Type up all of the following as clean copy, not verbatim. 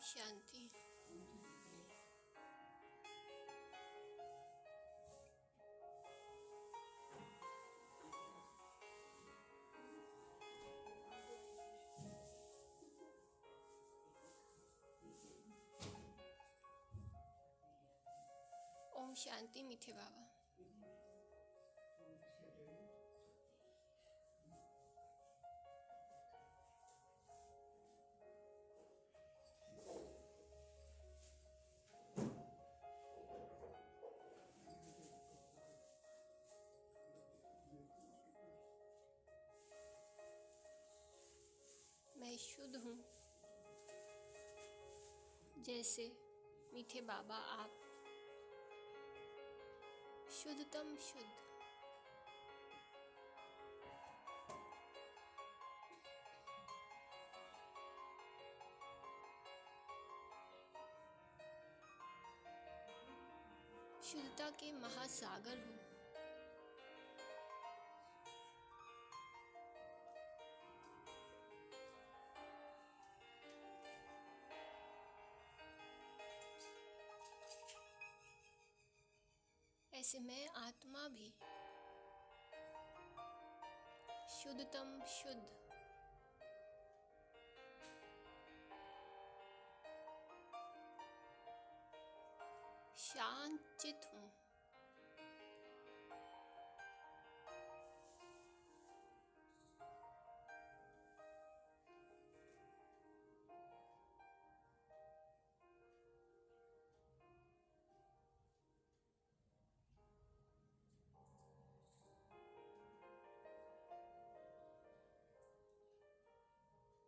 शांति। ओम शांति मीठे बाबा। मैं शुद्ध हूँ, जैसे मीठे बाबा आप शुद्धतम शुद्ध। शुद्धता के महासागर हो। ऐसे मैं आत्मा भी शुद्धतम शुद्ध, शांत चित हूँ।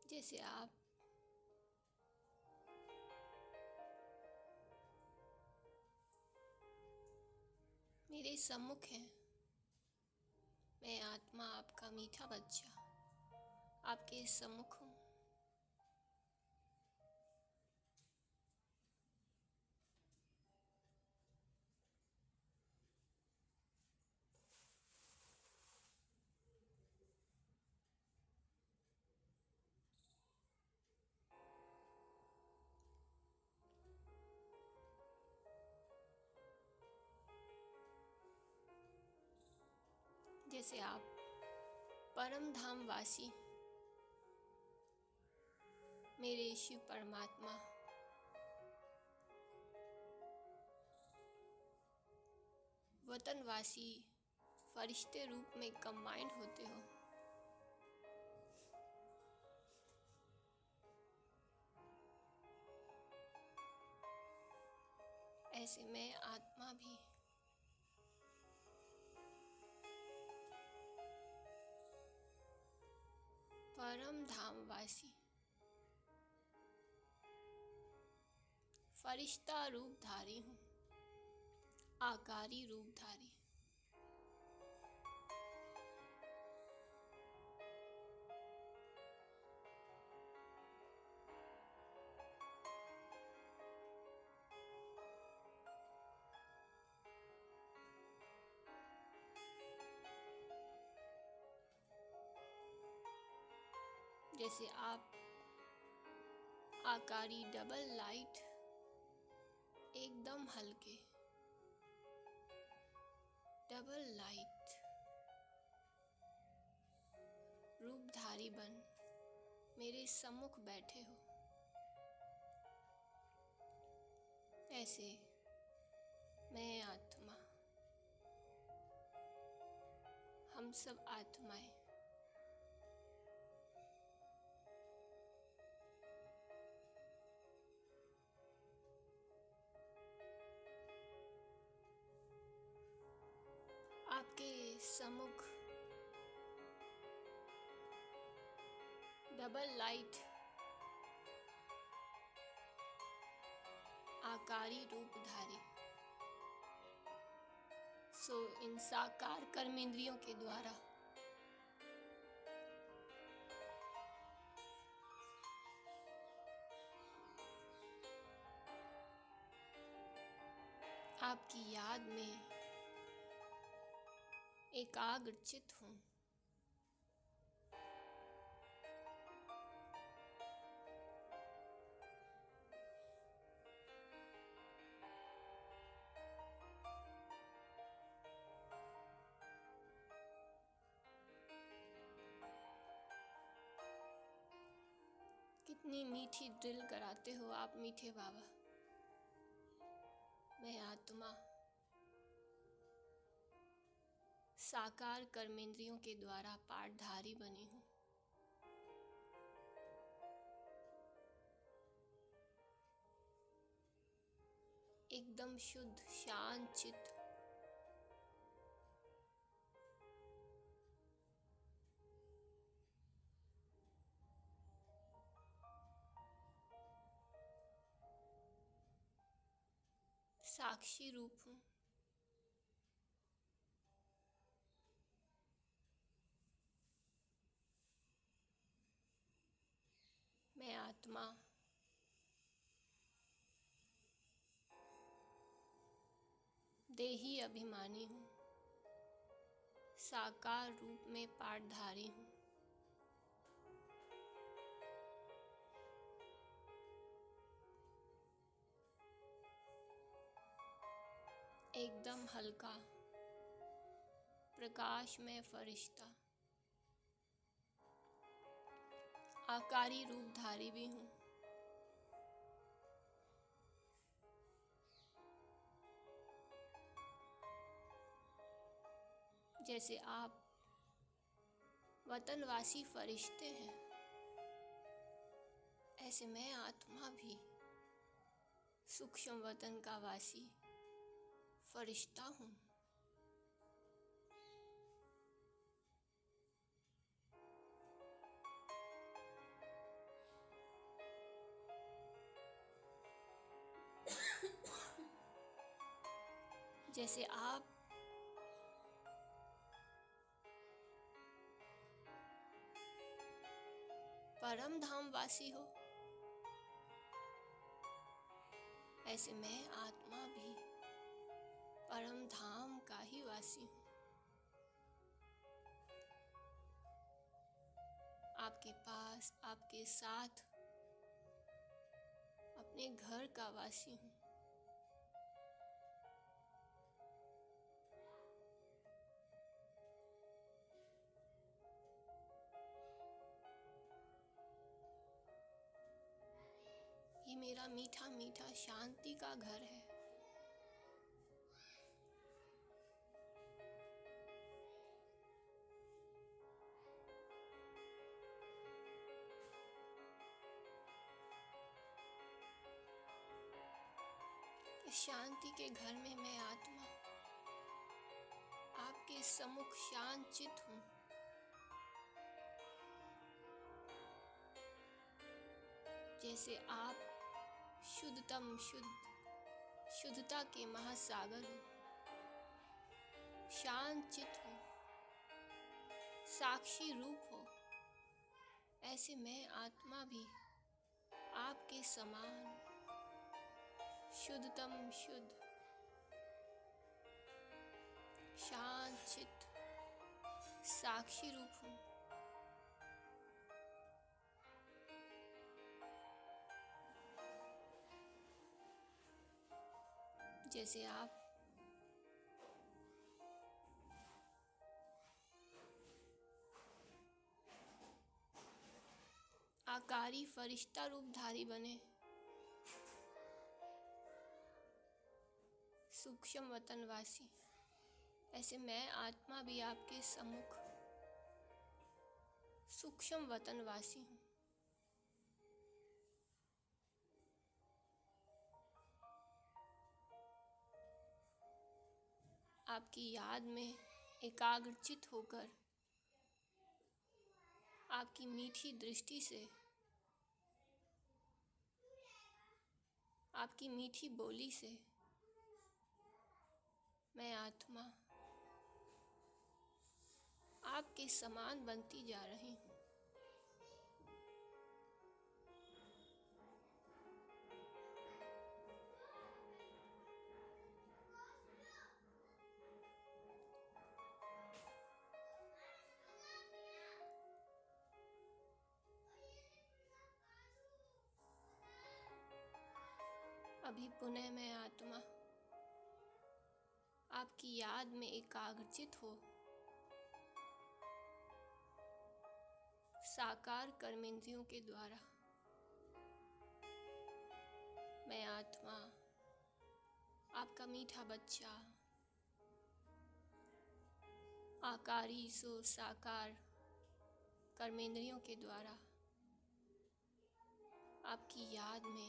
जैसे आप मेरे सम्मुख हैं, मैं आत्मा आपका मीठा बच्चा आपके सम्मुख हूँ। जैसे आप परम धाम वासी मेरे शिव परमात्मा वतनवासी फरिश्ते रूप में कंबाइंड होते हो, ऐसे मैं आत्मा भी परम धामवासी फरिश्ता रूपधारी हूँ, आकारी रूपधारी। जैसे आप आकारी डबल लाइट एकदम हल्के डबल लाइट रूपधारी बन मेरे सम्मुख बैठे हो, ऐसे मैं आत्मा, हम सब आत्माएं आपके सम्मुख डबल लाइट आकारी रूपधारी सो इन साकार कर्मेंद्रियों के द्वारा आपकी याद में एकाग्रचित हूँ। कितनी मीठी ड्रिल कराते हो आप मीठे बाबा। मैं आत्मा साकार कर्मेंद्रियों के द्वारा पाठधारी बनी हूँ। एकदम शुद्ध शांत चित्त, साक्षी रूप हूँ। मैं आत्मा देही अभिमानी हूँ, साकार रूप में पाठधारी हूँ। एकदम हल्का प्रकाश में फरिश्ता, आकारी रूपधारी भी हूँ। जैसे आप वतनवासी फरिश्ते हैं, ऐसे मैं आत्मा भी सूक्ष्म वतन का वासी फरिश्ता हूँ। जैसे आप परम धाम वासी हो, ऐसे मैं आत्मा भी परम धाम का ही वासी हूँ। आपके पास, आपके साथ, अपने घर का वासी हूँ। ये मेरा मीठा मीठा शांति का घर है। इस शांति के घर में मैं आत्मा आपके सम्मुख शांत चित हूँ। जैसे आप शुद्धतम शुद्ध, शुद्धता के महासागर हो, शांत चित हो, साक्षी रूप हो, ऐसे मैं आत्मा भी आपके समान शुद्धतम शुद्ध, शांत चित, साक्षी रूप हूँ। जैसे आप आकारी फरिश्ता रूपधारी बने, सूक्ष्म वतनवासी, ऐसे मैं आत्मा भी आपके सम्मुख सूक्ष्म वतनवासी हूँ। आपकी याद में एकाग्रचित होकर, आपकी मीठी दृष्टि से, आपकी मीठी बोली से मैं आत्मा आपके समान बनती जा रही हूँ। अभी पुनः मैं आत्मा आपकी याद में एकाग्रचित हो, साकार कर्मेंद्रियों के द्वारा मैं आत्मा, आपका मीठा बच्चा, आकारी सो साकार कर्मेंद्रियों के द्वारा आपकी याद में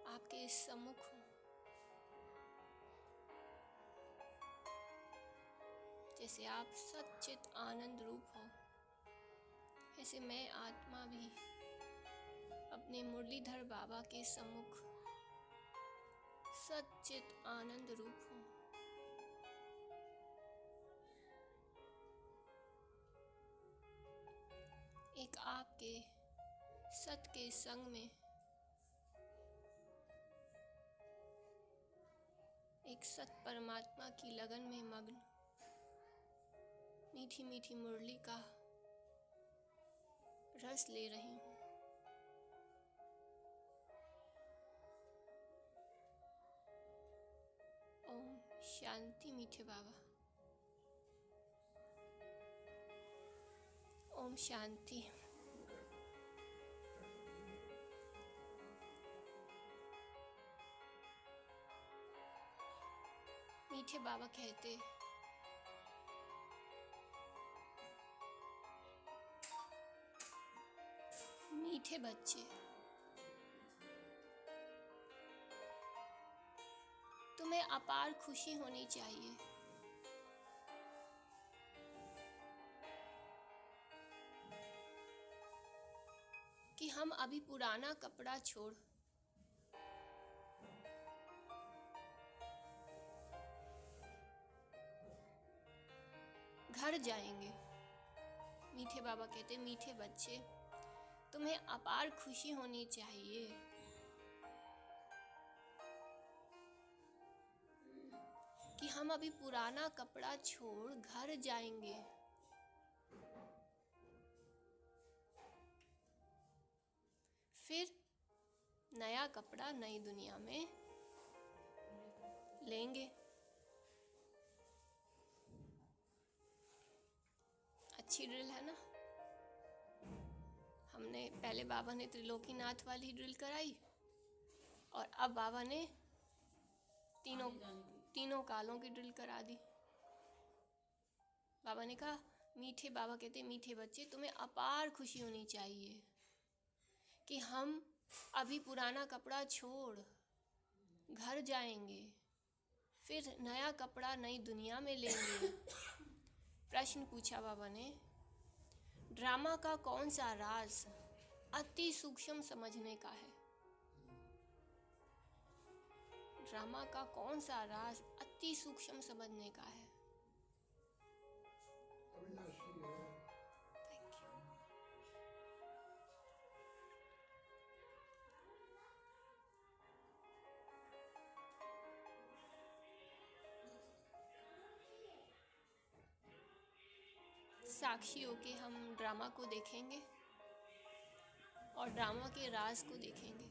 आपके सम्मुख हूँ। जैसे आप सच्चित आनंद रूप हो, ऐसे मैं आत्मा भी अपने मुरलीधर बाबा के सम्मुख सच्चित आनंद रूप हूँ। एक आपके सत के संग में, एक सत परमात्मा की लगन में मग्न मीठी मीठी मुरली का रस ले रही हूँ। ओम शांति मीठे बाबा। ओम शांति। मीठे बाबा कहते, मीठे बच्चे, तुम्हें अपार खुशी होनी चाहिए कि हम अभी पुराना कपड़ा छोड़ घर जाएंगे। मीठे बाबा कहते, मीठे बच्चे, तुम्हें अपार खुशी होनी चाहिए कि हम अभी पुराना कपड़ा छोड़ घर जाएंगे। फिर नया कपड़ा नई दुनिया में लेंगे। अच्छी ड्रिल है ना। हमने पहले बाबा ने त्रिलोकीनाथ वाली ड्रिल कराई और अब बाबा ने तीनों कालों की ड्रिल करा दी। बाबा ने कहा, मीठे बाबा कहते, मीठे बच्चे, तुम्हें अपार खुशी होनी चाहिए कि हम अभी पुराना कपड़ा छोड़ घर जाएंगे, फिर नया कपड़ा नई दुनिया में लेंगे। प्रश्न पूछा बाबा ने, ड्रामा का कौन सा राज अति सूक्ष्म समझने का है? ड्रामा का कौन सा राज अति सूक्ष्म समझने का है? Thank you. साक्षी होके हम ड्रामा को देखेंगे और ड्रामा के राज को देखेंगे।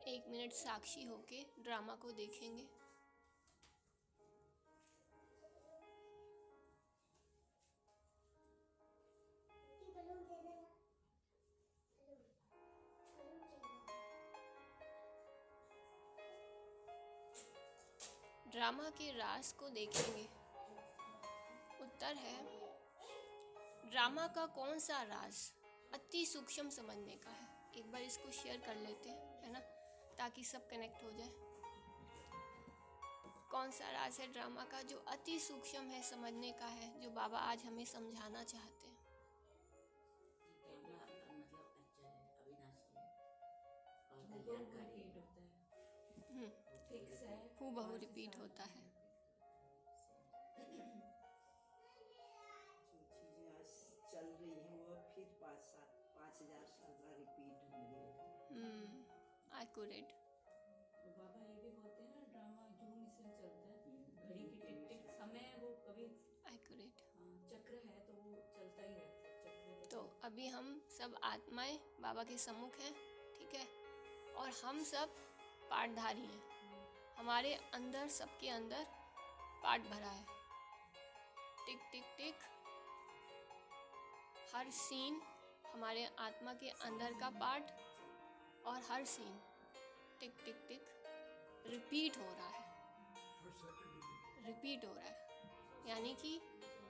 1 मिनट साक्षी होके ड्रामा को देखेंगे। ड्रामा के राज को देखेंगे। उत्तर है, ड्रामा का कौन सा राज अति सूक्ष्म समझने का है। एक बार इसको शेयर कर लेते हैं, है ना, ताकि सब कनेक्ट हो जाए। कौन सा राज है ड्रामा का जो अति सूक्ष्म है, समझने का है, जो बाबा आज हमें समझाना चाहते हैं। हूबहू रिपीट होता है। चल रही है वो फिर 5,000 साल बाद रिपीट होंगी। एक्यूरेट। तो बाबा ये भी बोलते हैं ना, ड्रामा जो मिशन चलता है, घड़ी की टिक टिक समय वो कभी एक्यूरेट। चक्र है तो वो चलता ही रहता है चक्र। तो अभी हम सब आत्माएं बाबा के सम्मुख हैं, ठीक है, और हम सब पाठधारी हैं। हमारे अंदर, सबके अंदर पाठ भरा है। टिक टिक टिक, हर सीन हमारे आत्मा के अंदर का पार्ट, और हर सीन टिक टिक टिक रिपीट हो रहा है, रिपीट हो रहा है। यानी कि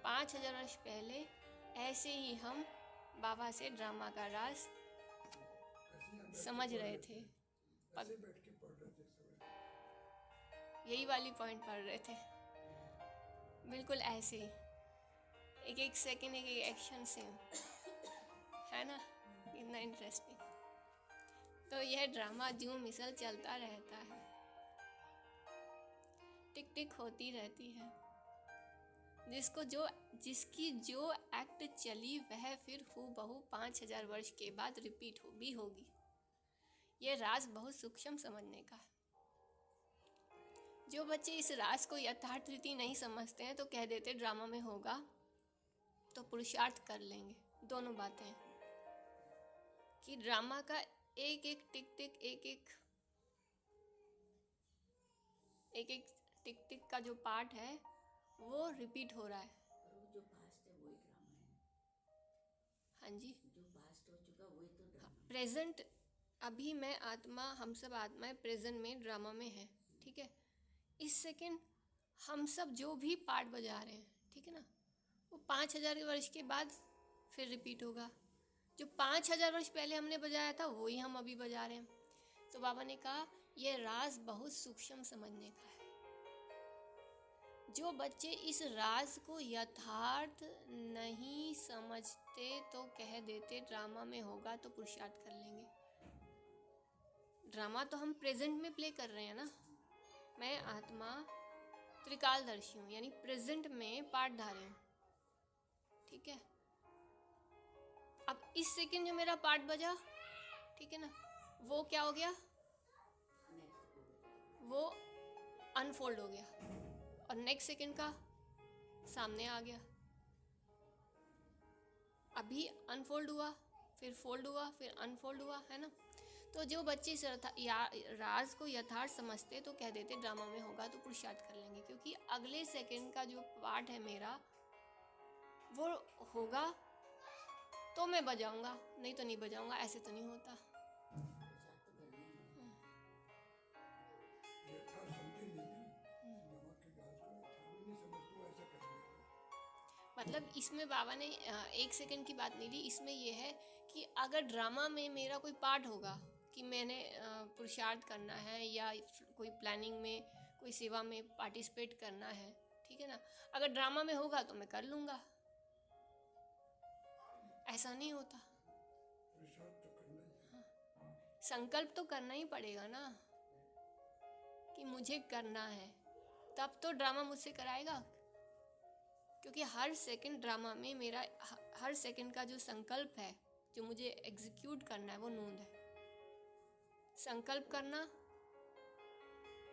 5000 वर्ष पहले ऐसे ही हम बाबा से ड्रामा का राज समझ रहे थे, यही वाली पॉइंट पढ़ रहे थे, बिल्कुल ऐसे ही, एक एक सेकंड एक एक एक्शन सेम, है ना, इतना इंटरेस्टिंग। तो यह ड्रामा जो मिसल चलता रहता है, टिक टिक होती रहती है, जिसकी जो एक्ट चली वह फिर हूबहू 5000 वर्ष के बाद रिपीट भी होगी। यह राज बहुत सूक्ष्म समझने का है। जो बच्चे इस राज को यथार्थ रीति नहीं समझते हैं तो कह देते ड्रामा में होगा तो पुरुषार्थ कर लेंगे। दोनों बातें हैं कि ड्रामा का एक एक टिक टिक एक एक टिक टिक का जो पार्ट है वो रिपीट हो रहा है। और वो जो पास्ट है वही ड्रामा है। हाँ जी, जो पास्ट हो चुका वही तो ड्रामा। प्रेजेंट, अभी मैं आत्मा, हम सब आत्माएं प्रेजेंट में ड्रामा में है, ठीक है। इस सेकंड हम सब जो भी पार्ट बजा रहे हैं, ठीक है ना, वो 5000 वर्ष के बाद फिर रिपीट होगा। जो 5000 वर्ष पहले हमने बजाया था वही हम अभी बजा रहे हैं। तो बाबा ने कहा यह राज बहुत सूक्ष्म समझने का है। जो बच्चे इस राज को यथार्थ नहीं समझते तो कह देते ड्रामा में होगा तो पुरुषार्थ कर लेंगे। ड्रामा तो हम प्रेजेंट में प्ले कर रहे हैं ना। मैं आत्मा त्रिकालदर्शी हूँ, यानी प्रेजेंट में पार्टधारी हूँ, ठीक है। अब इस सेकंड जो मेरा पार्ट बजा, ठीक है ना, वो क्या हो गया, वो अनफोल्ड हो गया और नेक्स्ट सेकंड का सामने आ गया। अभी अनफोल्ड हुआ, फिर फोल्ड हुआ, फिर अनफोल्ड हुआ, है ना। तो जो बच्चे इस राज को यथार्थ समझते तो कह देते ड्रामा में होगा तो पुरुषार्थ कर लेंगे, क्योंकि अगले सेकंड का जो पार्ट है मेरा वो होगा तो मैं बजाऊंगा, नहीं तो नहीं बजाऊंगा, ऐसे तो नहीं होता। मतलब इसमें बाबा ने 1 सेकंड की बात नहीं ली, इसमें यह है कि अगर ड्रामा में मेरा कोई पार्ट होगा कि मैंने पुरुषार्थ करना है या कोई प्लानिंग में, कोई सेवा में पार्टिसिपेट करना है, ठीक है ना, अगर ड्रामा में होगा तो मैं कर लूँगा, ऐसा नहीं होता। संकल्प तो करना ही पड़ेगा ना कि मुझे करना है, तब तो ड्रामा मुझसे कराएगा। क्योंकि हर सेकंड ड्रामा में मेरा हर सेकंड का जो संकल्प है, जो मुझे एग्जीक्यूट करना है, वो नूंद है। संकल्प करना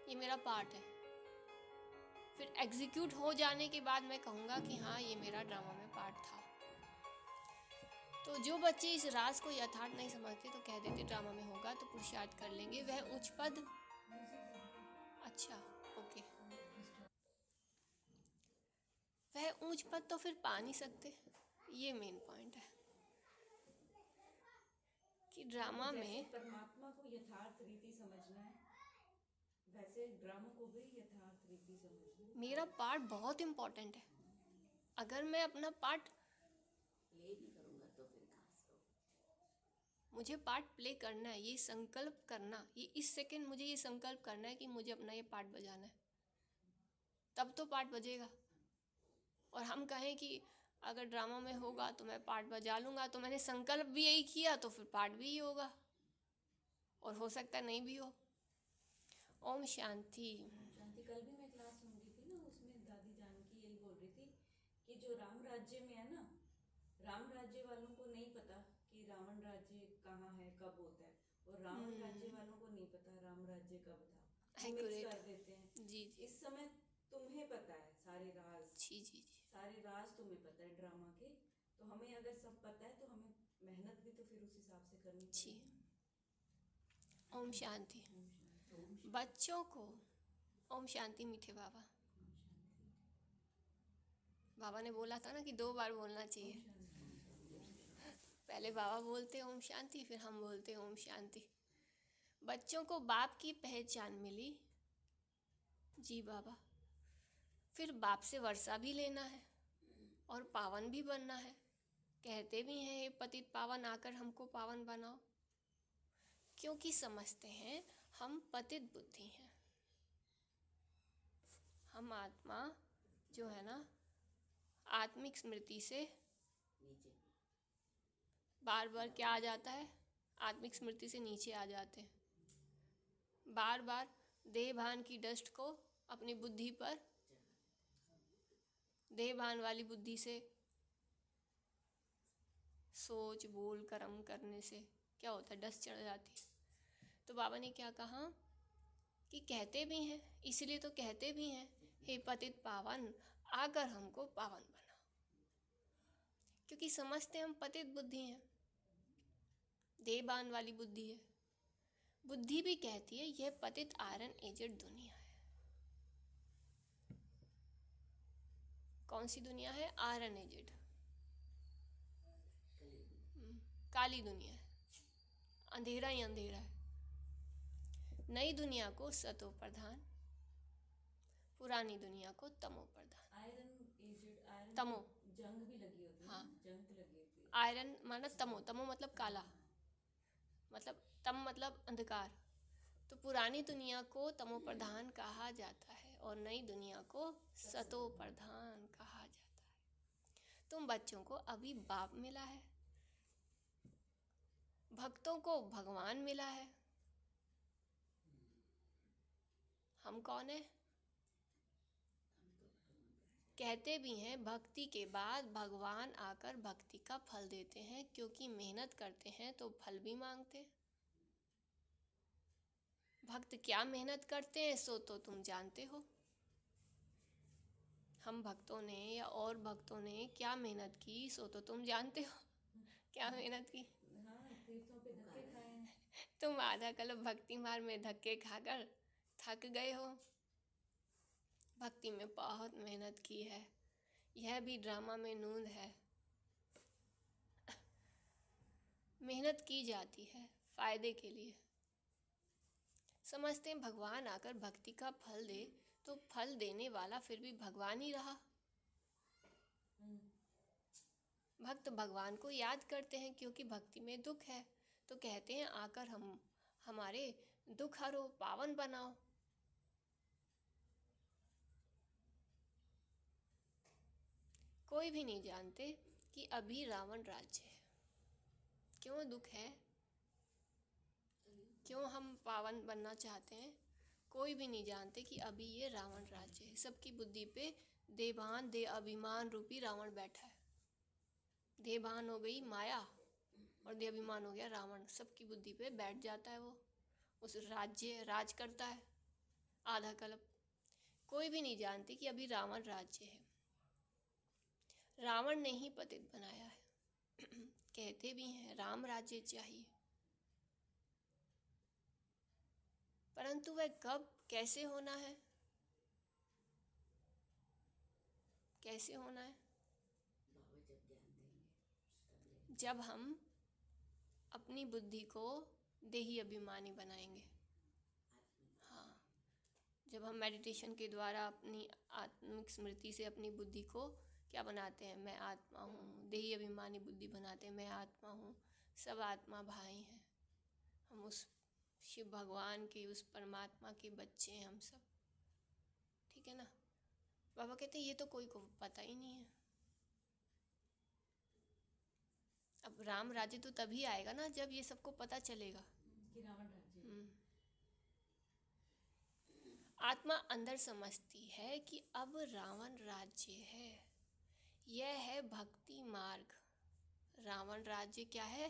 ये मेरा पार्ट है, फिर एग्जीक्यूट हो जाने के बाद मैं कहूँगा कि हाँ ये मेरा ड्रामा में पार्ट था। तो जो बच्चे इस राज को यथार्थ नहीं समझते तो कह देते ड्रामा में होगा तो पुरुषार्थ कर लेंगे। वह उच्च पद, अच्छा ओके, वह ऊंच पद तो फिर पा नहीं सकते। ये मेन पॉइंट है कि ड्रामा में परमात्मा को यथार्थ रीति समझना है, वैसे ड्रामा को भी यथार्थ रीति समझना है। मेरा पार्ट बहुत इम्पोर्टेंट है। अगर मैं अपना पार्ट प्ले नहीं करूँगा तो फिर कहाँ से होगा। मुझे पार्ट प्ले करना है, ये संकल्प करना, ये इस सेकंड मुझे ये संकल्प करना है कि मुझे अपना ये पार्ट बजाना है, तब तो पार्ट बजेगा। और हम कहें कि अगर ड्रामा में होगा तो मैं पार्ट बजा लूँगा, तो मैंने संकल्प भी यही किया तो फिर पार्ट भी ही होगा, और हो सकता है नहीं भी हो। ओम शांति। शांति, कल भी मैं क्लास सुन रही थी ना, उसमें दादी जानकी यही बोल रही थी कि जो राम राज्य में है ना, राम राज्य वालों को नहीं पता कि रावण राज्य कहाँ है, कब होता है, और रावण राज्य वालों को नहीं पता राम राज्य कब था, मिक्स कर देते हैं। जी इस समय तुम्हें पता है सारे राज, जी जी जी, सारे राज तुम्हें पता है ड्रामा के, तो हमें अगर सब पता है तो हमें मेहनत भी तो फिर उस हिसाब से करनी जी। पड़ेगी। ओम शांति। बच्चों को ओम शांति। मीठे बाबा, बाबा ने बोला था ना कि 2 बार बोलना चाहिए। पहले बाबा बोलते ओम शांति, फिर हम बोलते ओम शांति। बच्चों को बाप की पहचान मिली, जी बाबा, फिर बाप से वर्षा भी लेना है और पावन भी बनना है। कहते भी हैं हे पतित पावन आकर हमको पावन बनाओ, क्योंकि समझते हैं हम पतित बुद्धि हैं। हम आत्मा जो है ना, आत्मिक स्मृति से नीचे बार बार क्या आ जाता है, आत्मिक स्मृति से नीचे आ जाते हैं। बार बार देह भान की डस्ट को अपनी बुद्धि पर, देह भान वाली बुद्धि से सोच बोल कर्म करने से क्या होता है, डस्ट चढ़ जाती है। तो बाबा ने क्या कहा कि कहते भी हैं, इसलिए तो कहते भी हैं हे पतित पावन आकर हमको पावन बनाओ, क्योंकि समझते हम पतित बुद्धि हैं, देहबान वाली बुद्धि है। बुद्धि भी कहती है यह पतित आयरन एजेड दुनिया है। कौन सी दुनिया है? आयरन एजेड, काली दुनिया है, अंधेरा ही अंधेरा है। नई दुनिया को सतो प्रधान, पुरानी दुनिया को तमो प्रधान। आयरन एजेड, आयरन तमो, जंग भी लगी होती है। हाँ। जंग लगी होती है। आयरन माना तमो, तमो मतलब काला, मतलब तम मतलब अंधकार। तो पुरानी दुनिया को तमो प्रधान कहा जाता है और नई दुनिया को सतो प्रधान कहा जाता है। तुम बच्चों को अभी बाप मिला है, भक्तों को भगवान मिला है। हम कौन है? कहते भी हैं भक्ति के बाद भगवान आकर भक्ति का फल देते हैं, क्योंकि मेहनत करते हैं तो फल भी मांगते हैं। भक्त क्या मेहनत करते हैं सो तो तुम जानते हो। हम भक्तों ने या और भक्तों ने क्या मेहनत की सो तो तुम जानते हो। क्या मेहनत की? हाँ, तीर्थों पे धक्के खाए हैं। तुम आधा कल्प भक्ति मार्ग में धक्के खाकर थक गए हो। भक्ति में बहुत मेहनत की है, यह भी ड्रामा में नूंद है। मेहनत की जाती है फायदे के लिए। समझते हैं भगवान आकर भक्ति का फल दे तो फल देने वाला फिर भी भगवान ही रहा। भक्त भगवान को याद करते हैं क्योंकि भक्ति में दुख है, तो कहते हैं आकर हमारे दुख हरो, पावन बनाओ। कोई भी नहीं जानते कि अभी रावण राज्य है। क्यों दुख है? क्यों हम पावन बनना चाहते हैं? कोई भी नहीं जानते कि अभी ये रावण राज्य है। सबकी बुद्धि पे देवान दे अभिमान रूपी रावण बैठा है। देवान हो गई माया और दे अभिमान हो गया रावण। सबकी बुद्धि पे बैठ जाता है, वो उस राज्य राज करता है आधा कल्प। कोई भी नहीं जानते कि अभी रावण राज्य है। रावण ने ही पतित बनाया है। कहते भी हैं राम राज्य चाहिए, परंतु वह कब कैसे होना है? कैसे होना है? बाबा जब ज्ञान देंगे तब लेंगे। जब हम अपनी बुद्धि को देही अभिमानी बनाएंगे। हाँ, जब हम मेडिटेशन के द्वारा अपनी आत्मिक स्मृति से अपनी बुद्धि को क्या बनाते हैं? मैं आत्मा हूँ। देही अभिमानी बुद्धि बनाते हैं, मैं आत्मा हूँ, सब आत्मा भाई हैं। हम उस शिव भगवान के, उस परमात्मा के बच्चे हैं हम सब। ठीक है ना? बाबा कहते हैं ये तो कोई को पता ही नहीं है। अब राम राज्य तो तभी आएगा ना जब ये सबको पता चलेगा कि रावण राज्य। आत्मा अंदर समझती है कि अब रावण राज्य है। यह है भक्ति मार्ग। रावण राज्य क्या है?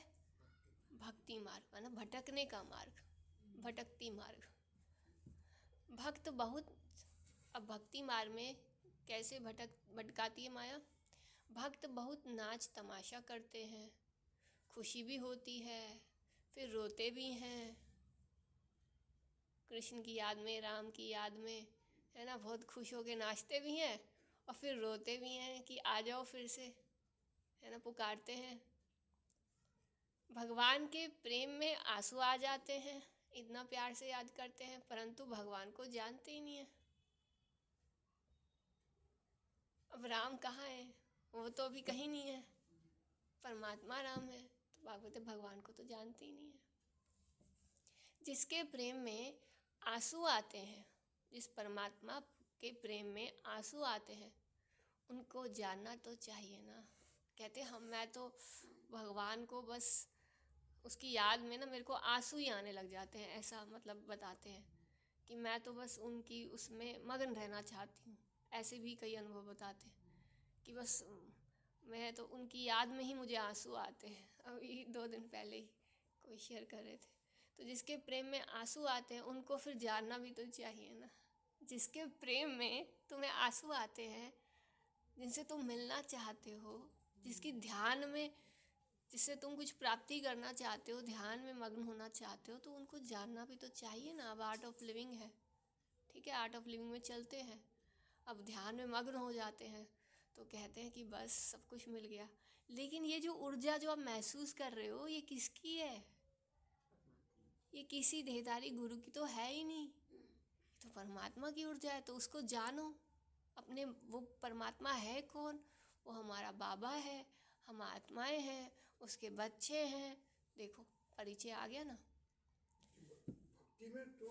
भक्ति मार्ग, माना भटकने का मार्ग, भटकती मार्ग। भक्त बहुत, अब भक्ति मार्ग में कैसे भटकाती है माया? भक्त बहुत नाच तमाशा करते हैं, खुशी भी होती है, फिर रोते भी हैं। कृष्ण की याद में, राम की याद में, है ना, बहुत खुश होके नाचते भी हैं और फिर रोते भी हैं कि आ जाओ फिर से, है ना, पुकारते हैं। भगवान के प्रेम में आंसू आ जाते हैं, इतना प्यार से याद करते हैं, परंतु भगवान को जानते ही नहीं है। अब राम कहाँ है? वो तो अभी कहीं नहीं है। परमात्मा राम है, तो भागवत भगवान को तो जानते ही नहीं है। जिसके प्रेम में आंसू आते हैं, जिस परमात्मा के प्रेम में आंसू आते हैं, उनको जानना तो चाहिए ना। कहते मैं तो भगवान को बस उसकी याद में ना मेरे को आंसू ही आने लग जाते हैं, ऐसा मतलब बताते हैं कि मैं तो बस उनकी उसमें मगन रहना चाहती हूँ। ऐसे भी कई अनुभव बताते हैं कि बस मैं तो उनकी याद में ही मुझे आंसू आते हैं। अभी 2 दिन पहले ही कोई शेयर कर रहे थे। तो जिसके प्रेम में आंसू आते हैं उनको फिर जानना भी तो चाहिए ना। जिसके प्रेम में तुम्हें आंसू आते हैं, जिनसे तुम मिलना चाहते हो, जिसकी ध्यान में, जिससे तुम कुछ प्राप्ति करना चाहते हो, ध्यान में मग्न होना चाहते हो, तो उनको जानना भी तो चाहिए ना। अब आर्ट ऑफ लिविंग है, ठीक है, आर्ट ऑफ लिविंग में चलते हैं। अब ध्यान में मग्न हो जाते हैं तो कहते हैं कि बस सब कुछ मिल गया। लेकिन ये जो ऊर्जा जो आप महसूस कर रहे हो, ये किसकी है? ये किसी देहधारी गुरु की तो है ही नहीं, तो परमात्मा की ऊर्जा है। तो उसको जानो अपने। वो परमात्मा है कौन? वो हमारा बाबा है, हम आत्माएं हैं, उसके बच्चे हैं। देखो परिचय आ गया ना। भक्ति में तो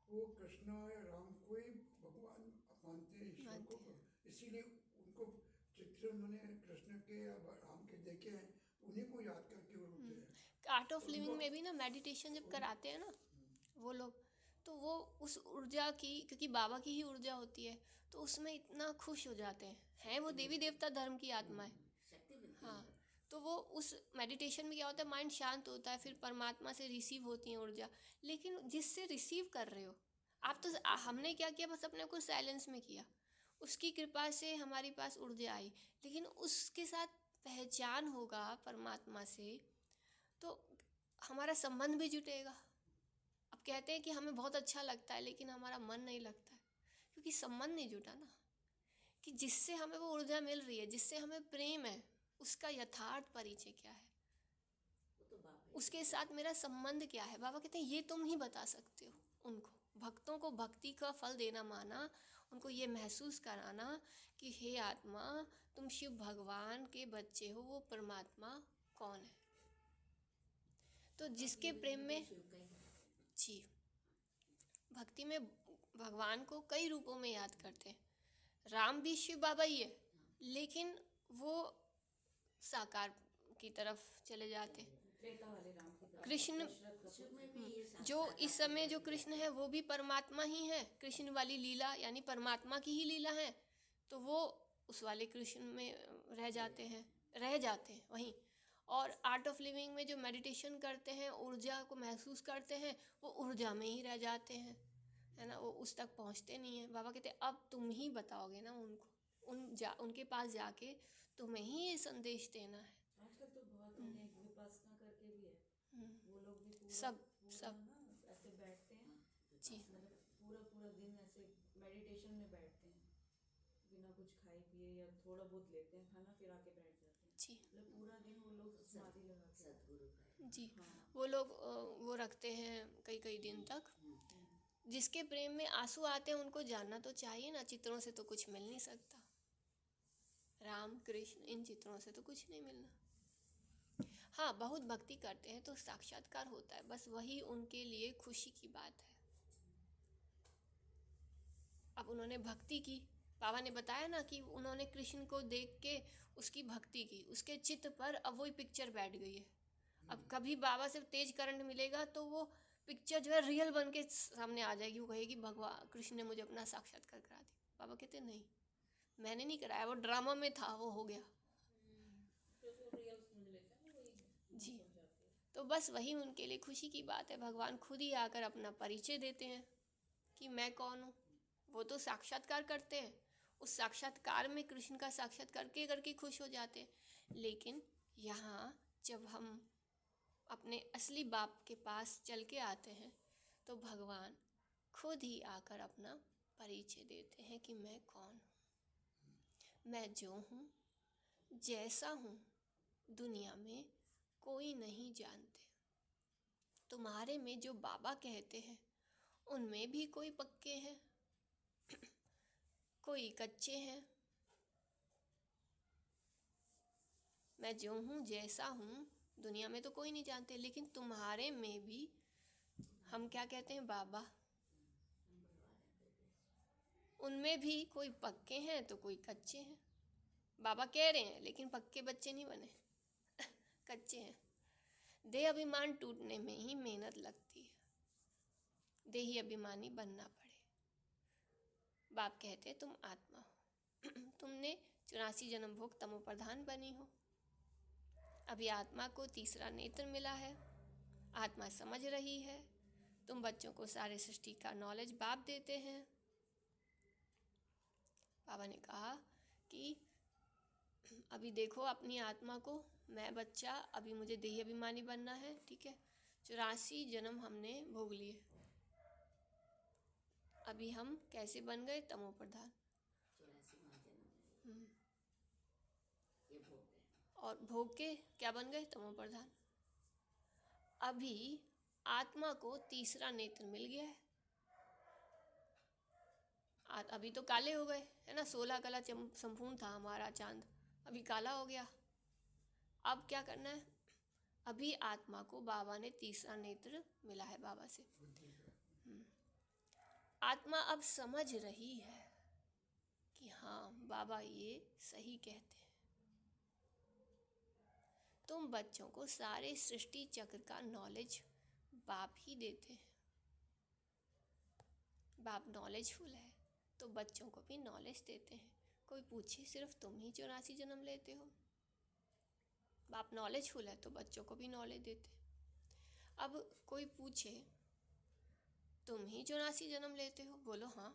वो कृष्ण या राम को ही भगवान मानते हैं, ईश्वर को, इसीलिए उनको चित्र उन्होंने कृष्ण के या राम के देखे हैं, उन्हीं को याद करके वो रोते हैं। आर्ट ऑफ लिविंग में भी ना मेडिटेशन जब कराते हैं ना वो लोग, तो वो उस ऊर्जा की, क्योंकि बाबा की ही ऊर्जा होती है, तो उसमें इतना खुश हो जाते हैं वो देवी देवता धर्म की आत्मा है। हाँ, तो वो उस मेडिटेशन में क्या होता है, माइंड शांत होता है, फिर परमात्मा से रिसीव होती है ऊर्जा। लेकिन जिससे रिसीव कर रहे हो आप, तो हमने क्या किया, बस अपने को साइलेंस में किया, उसकी कृपा से हमारे पास ऊर्जा आई। लेकिन उसके साथ पहचान होगा परमात्मा से, तो हमारा संबंध भी जुटेगा। अब कहते हैं कि हमें बहुत अच्छा लगता है लेकिन हमारा मन नहीं लगता है, क्योंकि संबंध नहीं जुटा ना। कि जिससे हमें वो ऊर्जा मिल रही है, जिससे हमें प्रेम है, उसका यथार्थ परिचय क्या है, उसके साथ मेरा संबंध क्या है। बाबा कहते हैं ये तुम ही बता सकते हो उनको। भक्तों को भक्ति का फल देना माना, उनको ये महसूस कराना कि हे आत्मा, तुम शिव भगवान के बच्चे हो, वो परमात्मा कौन है। तो जिसके प्रेम में, जी, भक्ति में भगवान को कई रूपों में याद करते हैं। राम भी शिव बाबा ही है, लेकिन वो साकार की तरफ चले जाते हैं। त्रेता वाले राम की तरफ, कृष्ण जो इस समय जो कृष्ण है वो भी परमात्मा ही है। कृष्ण वाली लीला यानी परमात्मा की ही लीला है, तो वो उस वाले कृष्ण में रह जाते हैं वहीं। और आर्ट ऑफ लिविंग में जो मेडिटेशन करते हैं, ऊर्जा को महसूस करते हैं, वो ऊर्जा में ही रह जाते हैं, है ना, वो उस तक पहुंचते नहीं है। बाबा कहते अब तुम ही बताओगे ना उनको, उनके पास जाके तुम्हें ही ये संदेश देना है। आजकल तो बहुत हो गया, विपස්සना करके भी है, वो लोग भी पूरा सब ना ऐसे बैठते हैं, जी, मतलब पूरा दिन ऐसे मेडिटेशन में बैठते हैं, बिना कुछ खाए पिए या थोड़ा बहुत लेते हैं खाना, फिर आके बैठ जाते हैं जी, मतलब पूरा दिन वो लोग समाधि लगा के सदगुरु जी। वो लोग वो रखते हैं कई दिन तक। जिसके प्रेम में आंसू आते हैं उनको जानना तो चाहिए ना। चित्रों से तो कुछ मिल नहीं सकता, राम कृष्ण इन चित्रों से तो कुछ नहीं मिलना। हाँ, बहुत भक्ति करते हैं तो साक्षात्कार होता है, बस वही उनके लिए खुशी की बात है। अब उन्होंने भक्ति की, बाबा ने बताया ना कि उन्होंने कृष्ण को देख के उसकी भक्ति की, उसके चित्त पर अब वही पिक्चर बैठ गई है। अब कभी बाबा से तेज करंट मिलेगा तो वो पिक्चर जो है रियल बन के सामने आ जाएगी। वो कहेगी भगवान कृष्ण ने मुझे अपना साक्षात्कार करा दिया। बाबा कहते नहीं, मैंने नहीं कराया, वो ड्रामा में था, वो हो गया जी। तो बस वही उनके लिए खुशी की बात है। भगवान खुद ही आकर अपना परिचय देते हैं कि मैं कौन हूँ। वो तो साक्षात्कार करते हैं, उस साक्षात्कार में कृष्ण का साक्षात्कार करके खुश हो जाते हैं। लेकिन यहाँ जब हम अपने असली बाप के पास चल के आते हैं तो भगवान खुद ही आकर अपना परिचय देते हैं कि मैं कौन हूँ। मैं जो हूँ, जैसा हूँ, दुनिया में कोई नहीं जानते। तुम्हारे में जो बाबा कहते हैं उनमें भी कोई पक्के हैं, कोई कच्चे हैं। मैं जो हूँ जैसा हूँ दुनिया में तो कोई नहीं जानते, लेकिन तुम्हारे में भी हम क्या कहते हैं, बाबा, उनमें भी कोई पक्के हैं तो कोई कच्चे हैं। बाबा कह रहे हैं लेकिन पक्के बच्चे नहीं बने, कच्चे हैं। देह अभिमान टूटने में ही मेहनत लगती है, देही अभिमानी बनना पड़े। बाप कहते तुम आत्मा हो, तुमने 84 जन्म भोग तमो प्रधान बनी हो। अभी आत्मा को तीसरा नेत्र मिला है, आत्मा समझ रही है। तुम बच्चों को सारे सृष्टि का नॉलेज बाप देते हैं। बाबा ने कहा कि अभी देखो अपनी आत्मा को, मैं बच्चा, अभी मुझे देही अभिमानी बनना है, ठीक है। 84 जन्म हमने भोग लिए, अभी हम कैसे बन गए, तमो प्रधान। और भोग के क्या बन गए, तमो प्रधान। अभी आत्मा को तीसरा नेत्र मिल गया है। अभी तो काले हो गए है ना, 16 कला संपूर्ण था हमारा चांद, अभी काला हो गया। अब क्या करना है, अभी आत्मा को बाबा ने तीसरा नेत्र मिला है बाबा से। आत्मा अब समझ रही है कि हाँ बाबा ये सही कहते हैं। तुम बच्चों को सारे सृष्टि चक्र का नॉलेज बाप ही देते हैं। बाप नॉलेजफुल है तो बच्चों को भी नॉलेज देते हैं। कोई पूछे सिर्फ तुम ही 84 जन्म लेते हो, बाप नॉलेजफुल है तो बच्चों को भी नॉलेज देते हैं। अब कोई पूछे तुम ही 84 जन्म लेते हो, बोलो हाँ।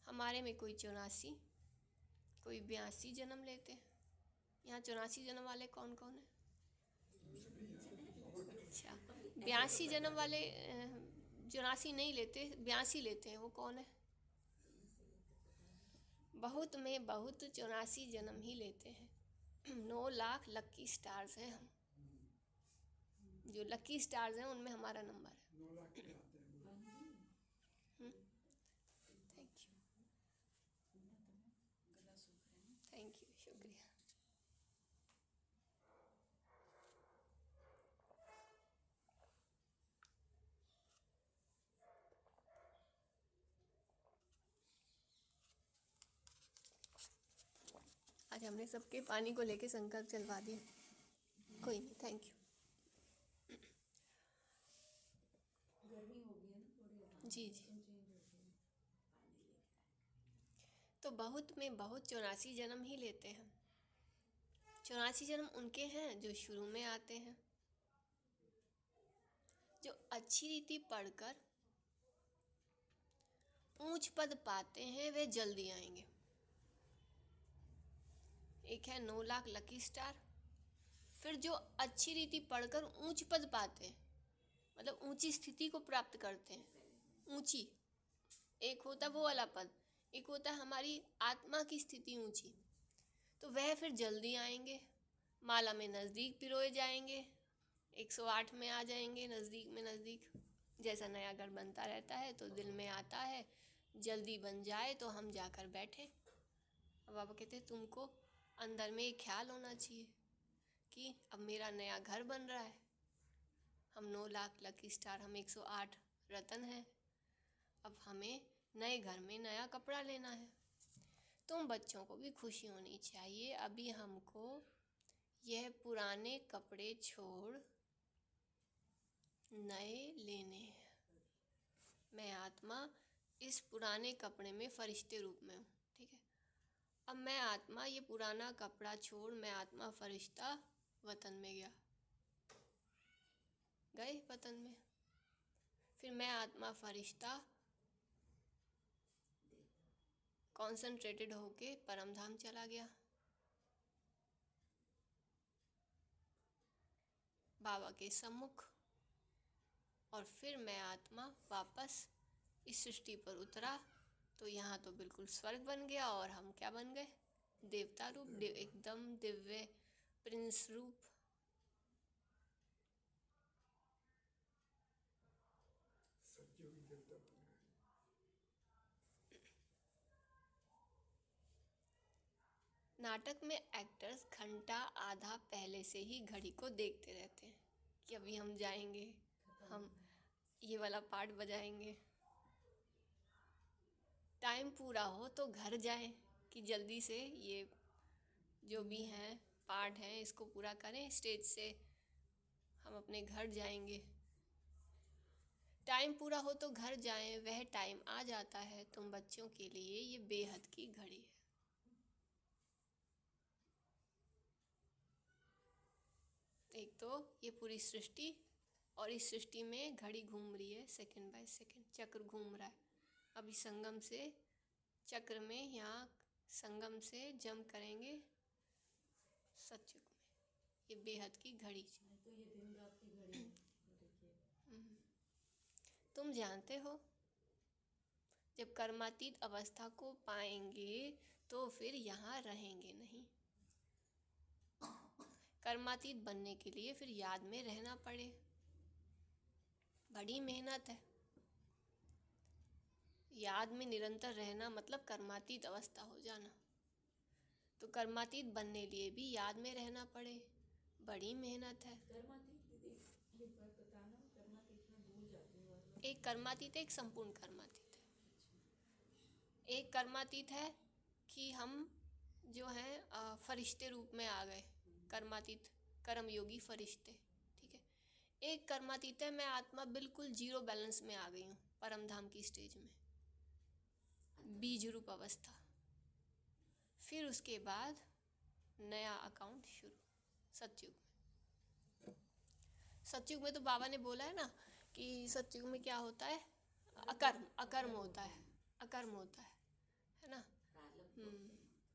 हमारे में कोई 84, कोई 82 जन्म लेते हैं। यहाँ 84 जन्म वाले कौन कौन है? अच्छा, 82 जन्म वाले 84 नहीं लेते, 82 लेते हैं, वो कौन है? बहुत में बहुत 84 जन्म ही लेते हैं। 9 लाख लकी स्टार्स हैं हम, जो लकी स्टार्स हैं उनमें हमारा नंबर है। 9 लाख के आते हैं। थैंक यू, शुक्रिया। आज हमने सबके पानी को लेके संकल्प चलवा दिए, कोई नहीं, थैंक यू। गर्मी हो गई है ना थोड़ी, जी जी। चेंज हो गई। तो बहुत में बहुत 84 जन्म ही लेते हैं। 84 जन्म उनके हैं जो शुरू में आते हैं, जो अच्छी रीति पढ़कर ऊंच पद पाते हैं, वे जल्दी आएंगे। एक है 9 लाख लकी स्टार। फिर जो अच्छी रीति पढ़कर ऊंच पद पाते हैं, मतलब ऊंची स्थिति को प्राप्त करते हैं, ऊंची, एक होता वो वाला पद, एक होता है हमारी आत्मा की स्थिति ऊंची, तो वह फिर जल्दी आएंगे, माला में नज़दीक पिरोए जाएंगे, 108 में आ जाएंगे, नज़दीक में नज़दीक। जैसा नया घर बनता रहता है तो दिल में आता है जल्दी बन जाए तो हम जाकर बैठे। अब बाबा कहते हैं तुमको अंदर में एक ख्याल होना चाहिए कि अब मेरा नया घर बन रहा है, हम 9 लाख लकी स्टार, हम 108 रतन हैं, अब हमें नए घर में नया कपड़ा लेना है। तुम बच्चों को भी खुशी होनी चाहिए, अभी हमको यह पुराने कपड़े छोड़ नए लेने हैं। मैं आत्मा इस पुराने कपड़े में फरिश्ते रूप में हूँ, ठीक है। अब मैं आत्मा ये पुराना कपड़ा छोड़, मैं आत्मा फरिश्ता वतन में गया, गए वतन में। फिर मैं आत्मा फरिश्ता कॉन्सेंट्रेटेड होके परमधाम चला गया, बाबा के सम्मुख। और फिर मैं आत्मा वापस इस सृष्टि पर उतरा, तो यहाँ तो बिल्कुल स्वर्ग बन गया और हम क्या बन गए, देवता रूप, एकदम दिव्य प्रिंस रूप। नाटक में एक्टर्स घंटा आधा पहले से ही घड़ी को देखते रहते हैं कि अभी हम जाएंगे, हम ये वाला पार्ट बजाएंगे। टाइम पूरा हो तो घर जाएं कि जल्दी से ये जो भी हैं पार्ट हैं इसको पूरा करें, स्टेज से हम अपने घर जाएंगे। टाइम पूरा हो तो घर जाएं, वह टाइम आ जाता है तुम बच्चों के लिए ये बेहद की घड़ी है। एक तो ये पूरी सृष्टि, और इस सृष्टि में घड़ी घूम रही है, सेकंड बाय सेकंड चक्र घूम रहा है। अभी संगम से चक्र में, यहाँ संगम से जंप करेंगे सतयुग में, ये बेहद की घड़ी। तो ये दिन रात की घड़ी है, देखिए। तुम जानते हो जब कर्मातीत अवस्था को पाएंगे तो फिर यहाँ रहेंगे नहीं। कर्मातीत बनने के लिए फिर याद में रहना पड़े, बड़ी मेहनत है। याद में निरंतर रहना मतलब कर्मातीत अवस्था हो जाना। तो कर्मातीत बनने लिए भी याद में रहना पड़े, बड़ी मेहनत है। कर्मातीत दीदी एक बार बताना, कर्मातीत में भूल जाती हूँ बार-बार। एक कर्मातीत है, एक संपूर्ण कर्मातीत है। एक कर्मातीत है कि हम जो हैं फरिश्ते रूप में आ गए, कर्मातीत कर्मयोगी फरिश्ते, ठीक है। एक कर्मातीत है मैं आत्मा बिल्कुल जीरो बैलेंस में आ गई हूँ, परम धाम की स्टेज में, बीज रूप अवस्था। फिर उसके बाद नया अकाउंट शुरू सतयुग में। सतयुग में तो बाबा ने बोला है ना कि सतयुग में क्या होता है, अकर्म होता है, अकर्म होता है ना।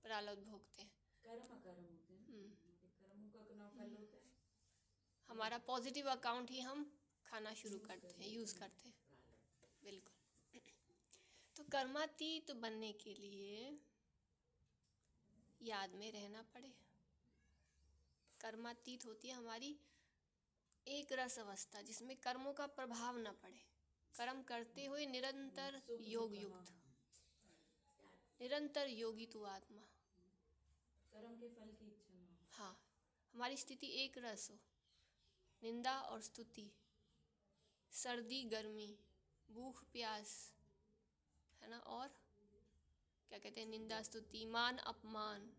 प्रारब्ध भोगते हैं। कर्म अकर्म होते हैं, हमारे कर्मों का कितना फल होता है। हमारा पॉजिटिव अकाउंट ही हम खाना शुरू करते हैं, यूज़ करते हैं, बिल्कुल। तो कर्मातीत बनने के लिए याद में रहना पड़े। कर्मातीत होती है हमारी एक रस अवस्था जिसमें कर्मों का प्रभाव न पड़े, कर्म करते हुए निरंतर योग युक्त, निरंतर योगी तू आत्मा। कर्म के फल की इच्छा ना हो। हाँ, हमारी स्थिति एक रस हो, निंदा और स्तुति, सर्दी गर्मी, भूख प्यास, है ना, और क्या कहते हैं, निंदा स्तुति मान अपमान,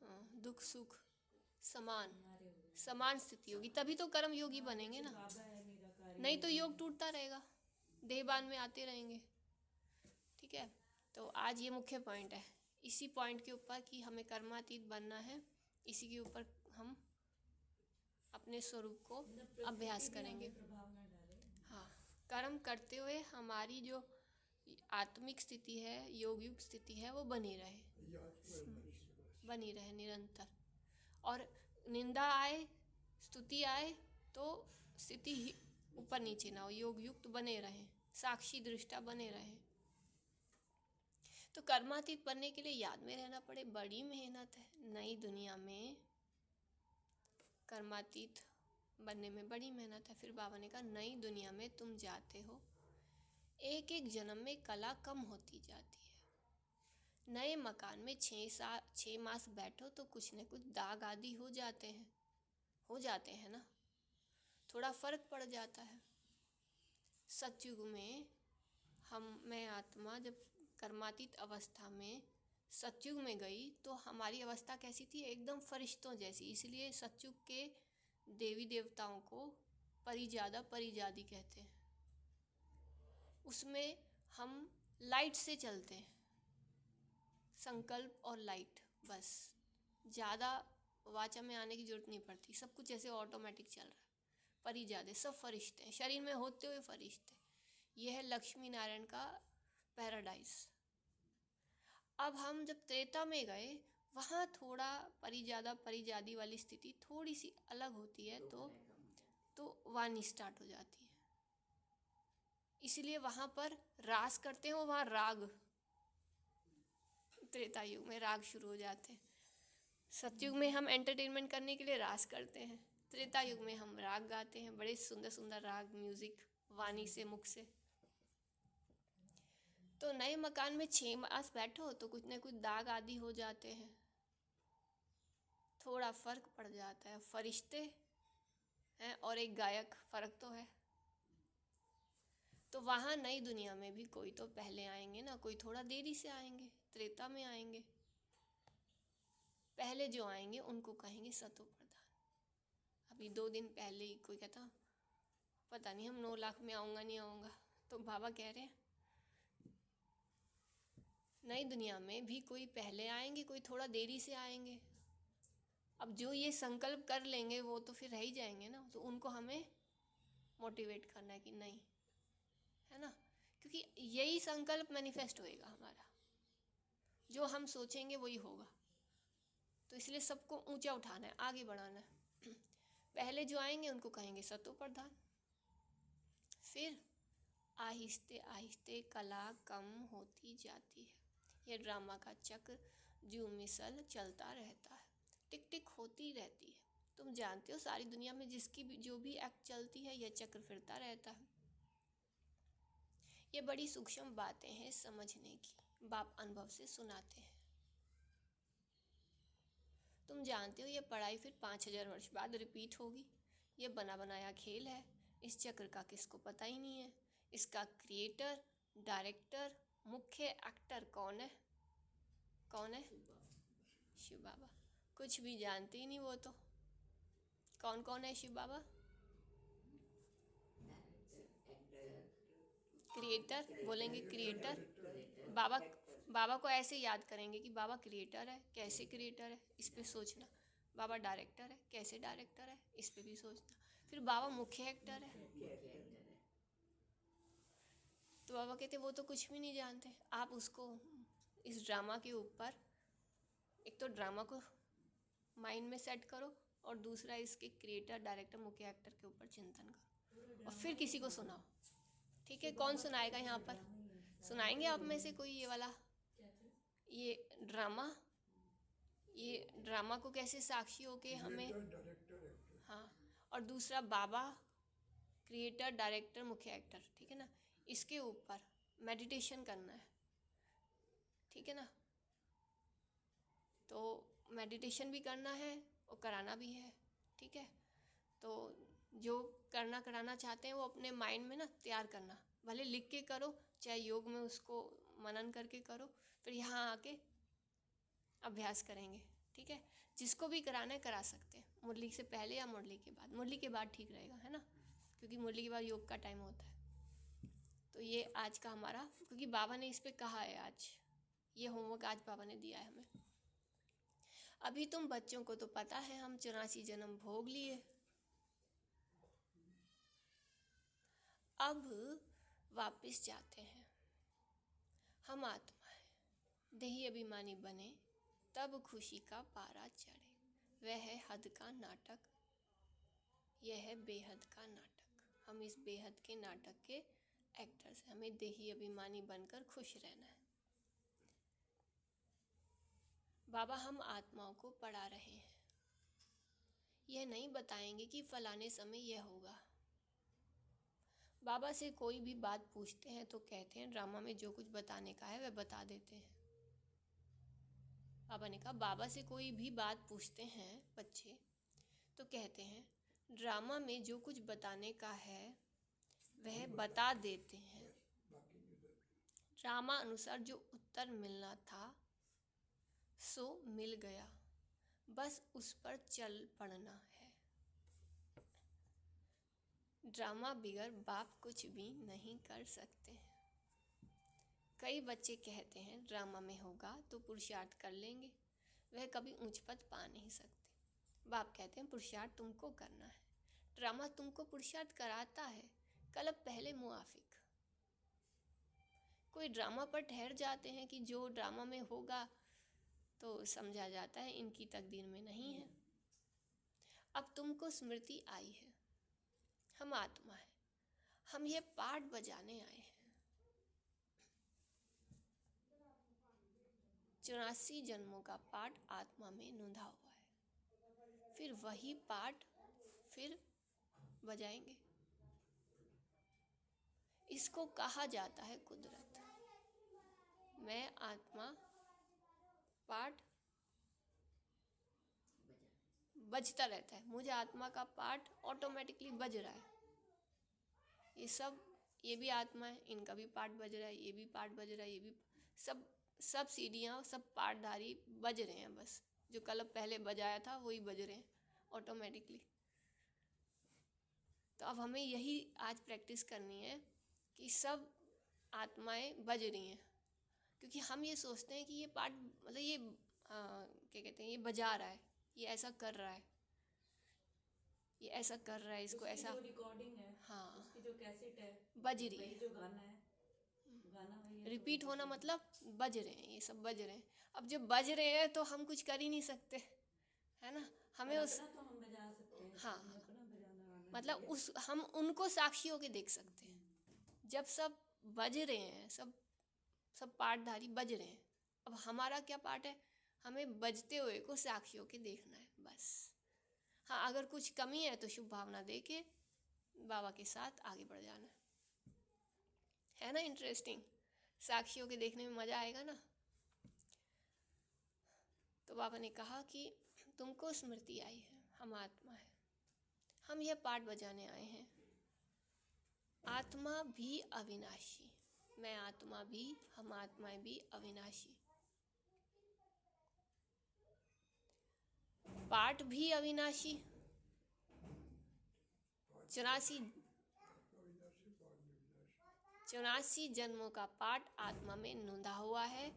हाँ, दुख सुख समान, समान स्थिति होगी तभी तो कर्म योगी बनेंगे ना। बाबा है निराकारी, नहीं तो योग टूटता रहेगा, देहबान में आते रहेंगे, ठीक है। तो आज ये मुख्य पॉइंट है, इसी पॉइंट के ऊपर कि हमें कर्मातीत बनना है, इसी के ऊपर हम अपने स्वरूप को अभ्यास करेंगे। प्रभाव ना डाले। हाँ, कर्म करते हुए हमारी जो आत्मिक स्थिति है, योग युक्त स्थिति है, वो बनी रहे, बनी रहे निरंतर। और निंदा आए स्तुति आए तो स्थिति ही ऊपर नीचे ना हो, योग युक्त बने रहें, साक्षी दृष्टा बने रहें। तो कर्मातीत बनने के लिए याद में रहना पड़े, बड़ी मेहनत है। नई दुनिया में कर्मातीत बनने में बड़ी मेहनत है। फिर बाबा ने कहा नई दुनिया में तुम जाते हो, एक एक जन्म में कला कम होती जाती है। नए मकान में 6 मास बैठो तो कुछ न कुछ दाग आदि हो जाते हैं ना, थोड़ा फर्क पड़ जाता है। सतयुग में मैं आत्मा जब कर्मातीत अवस्था में सतयुग में गई तो हमारी अवस्था कैसी थी, एकदम फरिश्तों जैसी। इसलिए सतयुग के देवी देवताओं को परिजादा परिजादी कहते हैं। उसमें हम लाइट से चलते हैं, संकल्प और लाइट, बस ज़्यादा वाचा में आने की जरूरत नहीं पड़ती, सब कुछ ऐसे ऑटोमेटिक चल रहा है। परिजादे सब फरिश्ते हैं, शरीर में होते हुए फरिश्ते। यह है लक्ष्मी नारायण का पैराडाइज। अब हम जब त्रेता में गए वहाँ थोड़ा परिजादा परिजादी वाली स्थिति थोड़ी सी अलग होती है, तो वाणी स्टार्ट हो जाती है। इसलिए वहाँ पर रास करते हैं, वहाँ राग, त्रेता युग में राग शुरू हो जाते हैं। सतयुग में हम एंटरटेनमेंट करने के लिए रास करते हैं, त्रेता युग में हम राग गाते हैं, बड़े सुंदर सुंदर राग, म्यूजिक, वाणी से, मुख से। तो नए मकान में 6 मास बैठो तो कुछ न कुछ दाग आदि हो जाते हैं, थोड़ा फर्क पड़ जाता है। फरिश्ते हैं और एक गायक, फर्क तो है। तो वहाँ नई दुनिया में भी कोई तो पहले आएंगे ना, कोई थोड़ा देरी से आएंगे, त्रेता में आएंगे। पहले जो आएंगे उनको कहेंगे सतो प्रधान। अभी 2 दिन पहले ही कोई कहता पता नहीं हम 9 लाख में आऊँगा नहीं आऊँगा, तो बाबा कह रहे हैं नई दुनिया में भी कोई पहले आएंगे, कोई थोड़ा देरी से आएंगे। अब जो ये संकल्प कर लेंगे वो तो फिर रह ही जाएंगे ना, तो उनको हमें मोटिवेट करना है कि नहीं, है ना, क्योंकि यही संकल्प मैनिफेस्ट होएगा हमारा, जो हम सोचेंगे वही होगा। तो इसलिए सबको ऊंचा उठाना है, आगे बढ़ाना है। पहले जो आएंगे उनको कहेंगे सतो प्रधान। फिर आहिस्ते आहिस्ते कला कम होती जाती है। यह ड्रामा का चक्र जो मिसल चलता रहता है, टिक टिक होती रहती है। तुम जानते हो सारी दुनिया में जिसकी भी जो भी एक्ट चलती है, यह चक्र फिरता रहता है। ये बड़ी सूक्ष्म बातें हैं समझने की, बाप अनुभव से सुनाते हैं। तुम जानते हो ये पढ़ाई फिर 5000 वर्ष बाद रिपीट होगी। ये बना बनाया खेल है। इस चक्र का किसको पता ही नहीं है। इसका क्रिएटर, डायरेक्टर, मुख्य एक्टर कौन है? कौन है? शिव बाबा। कुछ भी जानते ही नहीं वो तो। कौन कौन है शिव बाबा? क्रिएटर बोलेंगे, क्रिएटर। बाबा बाबा को ऐसे याद करेंगे कि बाबा क्रिएटर है, कैसे क्रिएटर है, इस पे सोचना। बाबा डायरेक्टर है, कैसे डायरेक्टर है, इस पे भी सोचना। फिर बाबा मुख्य एक्टर है। तो बाबा कहते वो तो कुछ भी नहीं जानते। आप उसको इस ड्रामा के ऊपर, एक तो ड्रामा को माइंड में सेट करो और दूसरा इसके क्रिएटर, डायरेक्टर, मुख्य एक्टर के ऊपर चिंतन करो और फिर किसी को सुनाओ। ठीक है, कौन सुनाएगा यहाँ पर? सुनाएंगे आप में से कोई ये वाला, ये ड्रामा को कैसे साक्षी होके हमें, डायरेक्टर एक्टर। हाँ, और दूसरा बाबा क्रिएटर, डायरेक्टर, मुख्य एक्टर, ठीक है ना, इसके ऊपर मेडिटेशन करना है, ठीक है ना। तो मेडिटेशन भी करना है और कराना भी है, ठीक है। तो जो करना कराना चाहते हैं वो अपने माइंड में ना तैयार करना, भले लिख के करो चाहे योग में उसको मनन करके करो, फिर यहाँ आके अभ्यास करेंगे, ठीक है। जिसको भी कराना है करा सकते हैं, मुरली से पहले या मुरली के बाद। मुरली के बाद ठीक रहेगा, है ना, क्योंकि मुरली के बाद योग का टाइम होता है। तो ये आज का हमारा, क्योंकि बाबा ने इस पे कहा है, आज ये होमवर्क आज बाबा ने दिया है हमें। अभी तुम बच्चों को तो पता है हम 84 जन्म भोग लिए, अब वापस जाते हैं। हम आत्मा है, देही अभिमानी बने तब खुशी का पारा चढ़े। वह है हद का नाटक, यह है बेहद का नाटक। हम इस बेहद के नाटक के एक्टर्स हैं। हमें देही अभिमानी बनकर खुश रहना है। बाबा हम आत्माओं को पढ़ा रहे हैं, यह नहीं बताएंगे कि फलाने समय यह होगा। बाबा से कोई भी बात पूछते हैं तो कहते हैं ड्रामा में जो कुछ बताने का है वह बता देते हैं। बाबा ने कहा बाबा से कोई भी बात पूछते हैं बच्चे तो कहते हैं ड्रामा में जो कुछ बताने का है वह बता देते हैं। ड्रामा अनुसार जो उत्तर मिलना था सो मिल गया, बस उस पर चल पड़ना है। ड्रामा बिगर बाप कुछ भी नहीं कर सकते हैं। कई बच्चे कहते हैं ड्रामा में होगा तो पुरुषार्थ कर लेंगे, वह कभी ऊंच पद पा नहीं सकते। बाप कहते हैं पुरुषार्थ तुमको करना है, ड्रामा तुमको पुरुषार्थ कराता है। कल पहले मुआफिक कोई ड्रामा पर ठहर जाते हैं कि जो ड्रामा में होगा तो समझा जाता है इनकी तकदीर में नहीं है। अब तुमको स्मृति आई है, हम आत्मा है, हम ये पाठ बजाने आए हैं। 84 जन्मों का पाठ आत्मा में नोंधा हुआ है, फिर वही पाठ फिर बजाएंगे। इसको कहा जाता है कुदरत। मैं आत्मा पाठ बजता रहता है, मुझे आत्मा का पाठ ऑटोमेटिकली बज रहा है। ये भी आत्मा है, इनका भी पाठ बज रहा है, ये भी पाठ बज रहा है, ये भी सब सीढ़ियाँ सब पाठधारी बज रहे हैं। बस जो कल पहले बजाया था वही बज रहे हैं ऑटोमेटिकली। तो अब हमें यही आज प्रैक्टिस करनी है कि सब आत्माएं बज रही हैं, क्योंकि हम ये सोचते हैं कि ये पाठ मतलब ये क्या कहते हैं, ये बजा रहा है, ये ऐसा कर रहा है, ये ऐसा कर रहा है, इसको उसकी ऐसा जो रिकॉर्डिंग है, हाँ उसकी जो कैसेट है बज रही वही है। जो गाना है, गाना वही है, रिपीट होना मतलब बज रहे हैं, ये सब बज रहे हैं। अब जब बज रहे हैं तो हम कुछ कर ही नहीं सकते, है ना। हमें उस अपना तो हम बजा सकते हैं, हाँ हमें अपना बजाना आना मतलब चाहिए। उस हम उनको साक्षी होके देख सकते हैं। जब सब बज रहे हैं, सब पाठधारी बज रहे हैं, अब हमारा क्या पार्ट है, हमें बजते हुए को साक्षी होके देखना है बस। हाँ, अगर कुछ कमी है तो शुभ भावना दे के बाबा के साथ आगे बढ़ जाना है ना। इंटरेस्टिंग, साक्षी होके देखने में मज़ा आएगा ना। तो बाबा ने कहा कि तुमको स्मृति आई है, हम आत्मा है, हम यह पाठ बजाने आए हैं। आत्मा भी अविनाशी, मैं आत्मा भी, हम आत्माएं भी अविनाशी। पाठ भी अविनाशी, 84 जन्मों का पाठ आत्मा में नूंधा हुआ है।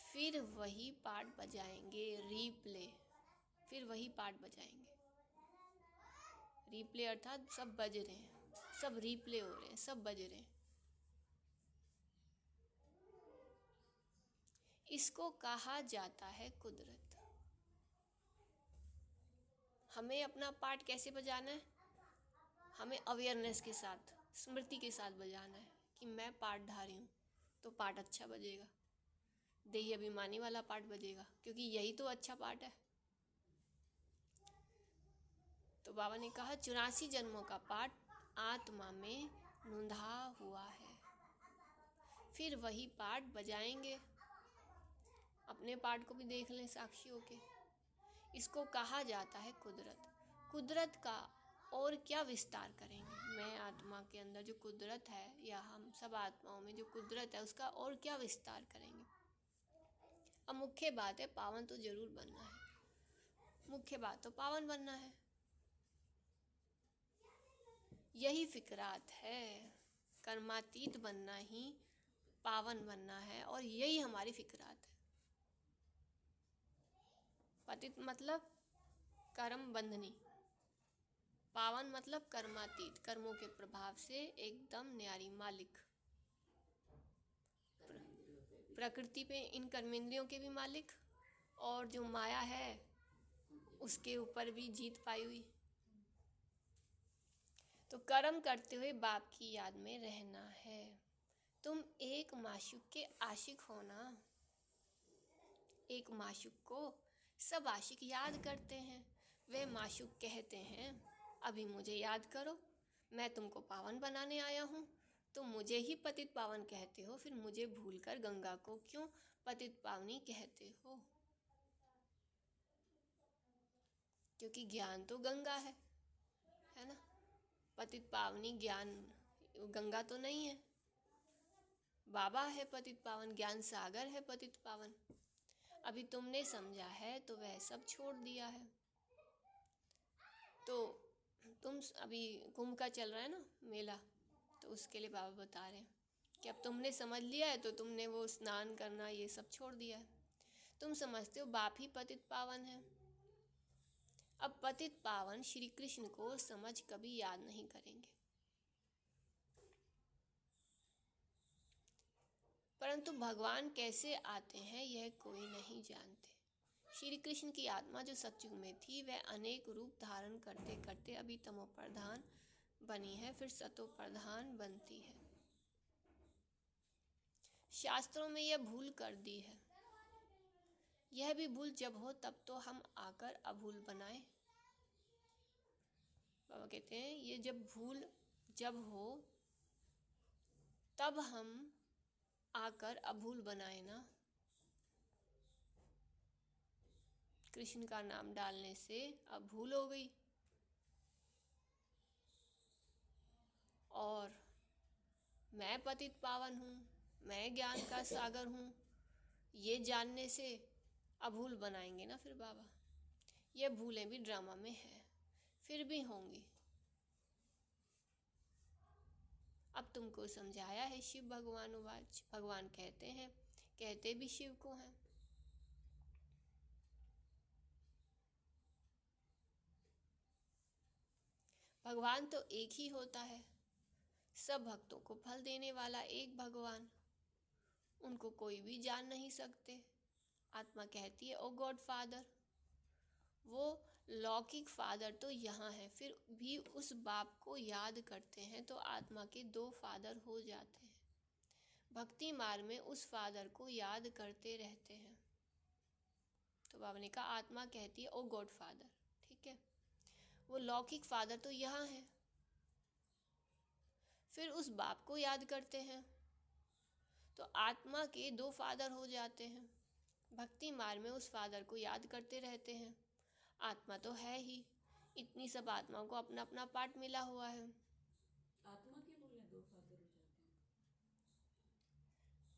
फिर वही पाठ बजाएंगे, रीप्ले, फिर वही पाठ बजाएंगे। रीप्ले अर्थात सब बज रहे हैं, सब रीप्ले हो रहे हैं, सब बज रहे हैं। इसको कहा जाता है कुदरत। हमें अपना पाठ कैसे बजाना है, हमें अवेयरनेस के साथ, स्मृति के साथ बजाना है कि मैं पाठधारी हूँ, तो पाठ अच्छा बजेगा, देही अभिमानी वाला पाठ बजेगा, क्योंकि यही तो अच्छा पाठ है। तो बाबा ने कहा 84 जन्मों का पाठ आत्मा में नूंधा हुआ है, फिर वही पाठ बजाएंगे। अपने पाठ को भी देख लें साक्षी होके। इसको कहा जाता है कुदरत। कुदरत का और क्या विस्तार करेंगे, मैं आत्मा के अंदर जो कुदरत है, या हम सब आत्माओं में जो कुदरत है, उसका और क्या विस्तार करेंगे। अब मुख्य बात है, पावन तो जरूर बनना है, मुख्य बात तो पावन बनना है, यही फिक्रात है। कर्मातीत बनना ही पावन बनना है, और यही हमारी फिक्रात है। पतित मतलब कर्म बंधनी, पावन मतलब कर्मातीत, कर्मों के प्रभाव से एकदम न्यारी, मालिक, प्रकृति पे इन कर्मेंद्रियों के भी मालिक, और जो माया है उसके ऊपर भी जीत पाई हुई। तो कर्म करते हुए बाप की याद में रहना है। तुम एक माशूक के आशिक हो ना, एक माशूक को सब आशिक याद करते हैं। वे माशूक कहते हैं, अभी मुझे याद करो, मैं तुमको पावन बनाने आया हूँ। तुम मुझे ही पतित पावन कहते हो, फिर मुझे भूलकर गंगा को क्यों पतित पावनी कहते हो। क्योंकि ज्ञान तो गंगा है ना। पतित पावनी ज्ञान, गंगा तो नहीं है, बाबा है पतित पावन, ज्ञान सागर है पतित पावन। अभी तुमने समझा है तो वह सब छोड़ दिया है। तो तुम अभी कुंभ का चल रहा है ना मेला, तो उसके लिए बाबा बता रहे हैं कि अब तुमने समझ लिया है, तो तुमने वो स्नान करना ये सब छोड़ दिया है। तुम समझते हो बाप ही पतित पावन है। अब पतित पावन श्री कृष्ण को समझ कभी याद नहीं करेंगे, परंतु भगवान कैसे आते हैं यह कोई नहीं जानते। श्री कृष्ण की आत्मा जो सतयुग में थी, वह अनेक रूप धारण करते करते अभी तमो प्रधान बनी है, फिर सतो प्रधान बनती है। शास्त्रों में यह भूल कर दी है। यह भी भूल जब हो तब तो हम आकर अभूल बनाए। बाबा कहते हैं ये जब भूल जब हो तब हम आकर अभूल बनाए ना। कृष्ण का नाम डालने से अब भूल हो गई, और मैं पतित पावन हूँ, मैं ज्ञान का सागर हूँ, ये जानने से अभूल बनाएंगे ना फिर बाबा। ये भूलें भी ड्रामा में है, फिर भी होंगी। अब तुमको समझाया है शिव भगवान उवाच। भगवान कहते हैं, कहते भी शिव को हैं। भगवान तो एक ही होता है, सब भक्तों को फल देने वाला एक भगवान। उनको कोई भी जान नहीं सकते। आत्मा कहती है ओ गॉड फादर। वो लौकिक फादर तो यहाँ है, फिर भी उस बाप को याद करते हैं तो आत्मा के 2 फादर हो जाते हैं। भक्ति मार्ग में उस फादर को याद करते रहते हैं। तो बाबा ने कहा आत्मा कहती है ओ गॉड फादर, ठीक है। वो लौकिक फादर तो यहाँ है, फिर उस बाप को याद करते हैं तो आत्मा के 2 फादर हो जाते हैं। भक्ति मार्ग में उस फादर को याद करते रहते हैं। आत्मा तो है ही, इतनी सब आत्माओं को अपना अपना पार्ट मिला हुआ है। आत्मा के बोले 2 फादर हो जाते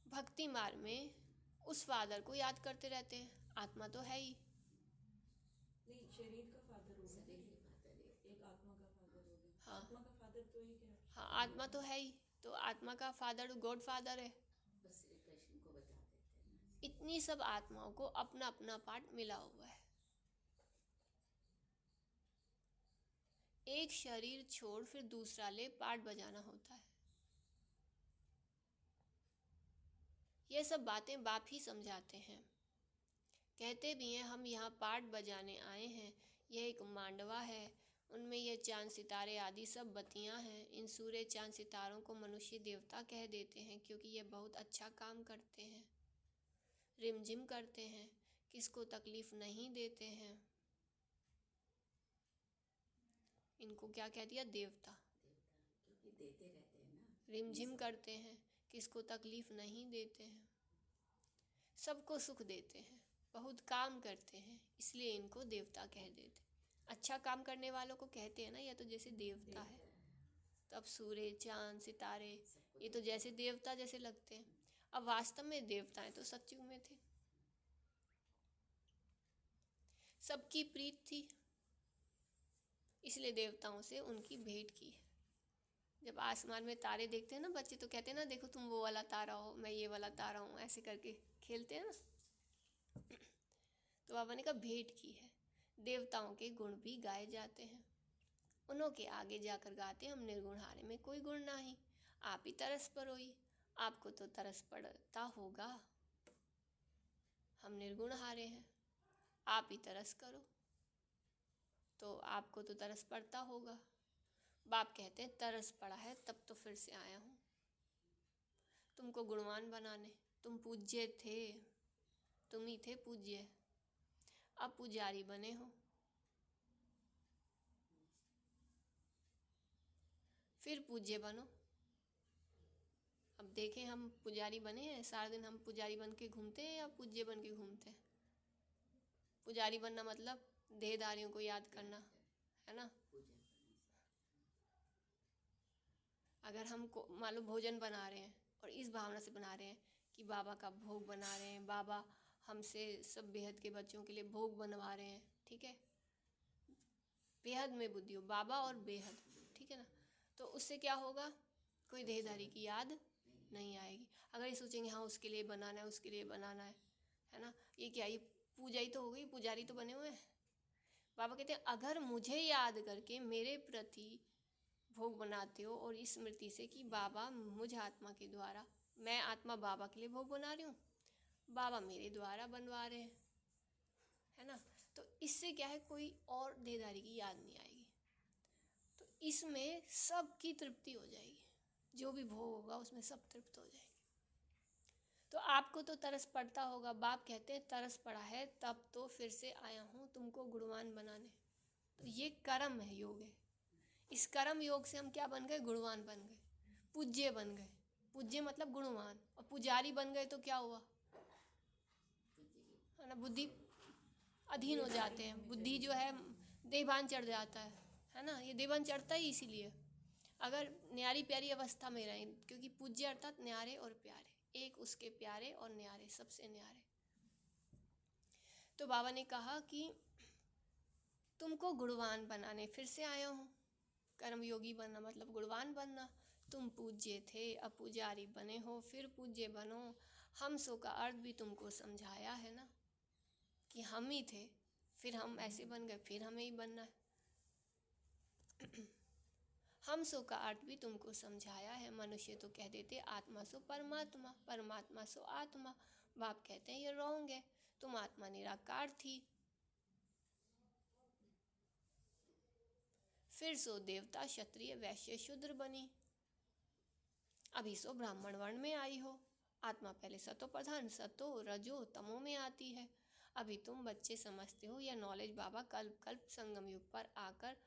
हैं। भक्ति मार्ग में उस फादर को याद करते रहते हैं। आत्मा तो है ही। नहीं, शरीर का फादर हो गया, एक आत्मा का फादर हो गया। हाँ। आत्मा का फादर तो एक है। हाँ, आत्मा तो है ही, तो आत्मा का फादर गॉड फादर है। बस श्री कृष्ण को बता देते हैं ना। इतनी सब आत्माओं को अपना अपना पार्ट मिला हुआ है। एक शरीर छोड़ फिर दूसरा ले पार्ट बजाना होता है। ये सब बातें बाप ही समझाते हैं। कहते भी हैं हम यहाँ पार्ट बजाने आए हैं। यह एक मांडवा है, उनमें ये चांद सितारे आदि सब बत्तियाँ हैं। इन सूर्य चांद सितारों को मनुष्य देवता कह देते हैं क्योंकि ये बहुत अच्छा काम करते हैं, रिमझिम करते हैं, किसको तकलीफ नहीं देते हैं। इनको क्या कह दिया? देवता। क्योंकि देते रहते हैं ना, रिमझिम करते हैं, किसको तकलीफ नहीं देते हैं, सबको सुख देते हैं, बहुत काम करते हैं, इसलिए इनको देवता कह देते। अच्छा काम करने वालों को कहते हैं ना, या तो जैसे देवता है। तो अब सूर्य चांद सितारे ये तो जैसे देवता जैसे लगते हैं। अब वास्तव में देवताएं तो सतयुग में थे, सबकी प्रीत थी, इसलिए देवताओं से उनकी भेंट की है। जब आसमान में तारे देखते हैं ना बच्चे, तो कहते हैं ना देखो तुम वो वाला तारा हो, मैं ये वाला तारा हूँ, ऐसे करके खेलते हैं ना। तो बाबा ने कहा भेंट की है। देवताओं के गुण भी गाए जाते हैं, उन्हों के आगे जाकर गाते हम निर्गुण हारे में कोई गुण नहीं, आप ही तरस परोई। आपको तो तरस पड़ता होगा, हम निर्गुण हारे हैं, आप ही तरस करो, तो आपको तो तरस पड़ता होगा। बाप कहते हैं तरस पड़ा है तब तो फिर से आया हूँ तुमको गुणवान बनाने। तुम पूज्य थे, तुम ही थे पूज्य, अब पुजारी बने हो, फिर पूज्य बनो। अब देखें हम पुजारी बने हैं, सारा दिन हम पुजारी बन के घूमते हैं या पूज्य बन के घूमते हैं? पुजारी बनना मतलब देहधारियों को याद करना है ना। अगर हम मान लो भोजन बना रहे हैं और इस भावना से बना रहे हैं कि बाबा का भोग बना रहे हैं, बाबा हमसे सब बेहद के बच्चों के लिए भोग बनवा रहे हैं, ठीक है, बेहद में बुद्धि हो, बाबा और बेहद, ठीक है ना। तो उससे क्या होगा? कोई देहधारी की याद नहीं आएगी। अगर ये सोचेंगे हाँ उसके लिए बनाना है, उसके लिए बनाना है ना, ये क्या, ये पूजा ही तो हो गई, पुजारी तो बने हुए हैं। बाबा कहते हैं अगर मुझे याद करके मेरे प्रति भोग बनाते हो और इस स्मृति से कि बाबा मुझ आत्मा के द्वारा, मैं आत्मा बाबा के लिए भोग बना रही हूँ, बाबा मेरे द्वारा बनवा रहे हैं, है ना, तो इससे क्या है, कोई और देहधारी की याद नहीं आएगी। तो इसमें सबकी तृप्ति हो जाएगी, जो भी भोग होगा उसमें सब तृप्त हो जाएंगे। तो आपको तो तरस पड़ता होगा। बाप कहते हैं तरस पड़ा है तब तो फिर से आया हूँ तुमको गुणवान बनाने। तो ये कर्म है, योग है। इस कर्म योग से हम क्या बन गए? गुणवान बन गए, पूज्य बन गए। पूज्य मतलब गुणवान, और पुजारी बन गए तो क्या हुआ, है ना, बुद्धि अधीन हो जाते हैं, बुद्धि जो है देवान चढ़ जाता है ना। ये देवान चढ़ता ही इसीलिए अगर न्यारी प्यारी अवस्था में रहें, क्योंकि पूज्य अर्थात न्यारे और प्यारे, एक उसके प्यारे और न्यारे, सबसे न्यारे। तो बाबा ने कहा कि तुमको गुणवान बनाने फिर से आया हूँ। कर्मयोगी बनना मतलब गुणवान बनना। तुम पूज्य थे, अब पुजारी बने हो, फिर पूज्य बनो। हम सो का अर्थ भी तुमको समझाया है ना, कि हम ही थे, फिर हम ऐसे बन गए, फिर हमें ही बनना है। हम सो का अर्थ भी तुमको समझाया है। मनुष्य तो कह देते आत्मा सो परमात्मा, परमात्मा सो आत्मा। बाप कहते हैं ये रॉन्ग है, तुम आत्मा निराकार थी, फिर सो देवता क्षत्रिय वैश्य शूद्र बनी, अभी सो ब्राह्मण वर्ण में आई हो। आत्मा पहले सतो प्रधान सतो रजो तमो में आती है। अभी तुम बच्चे समझते हो, यह नॉलेज बाबा कल्प कल्प संगम युग पर आकर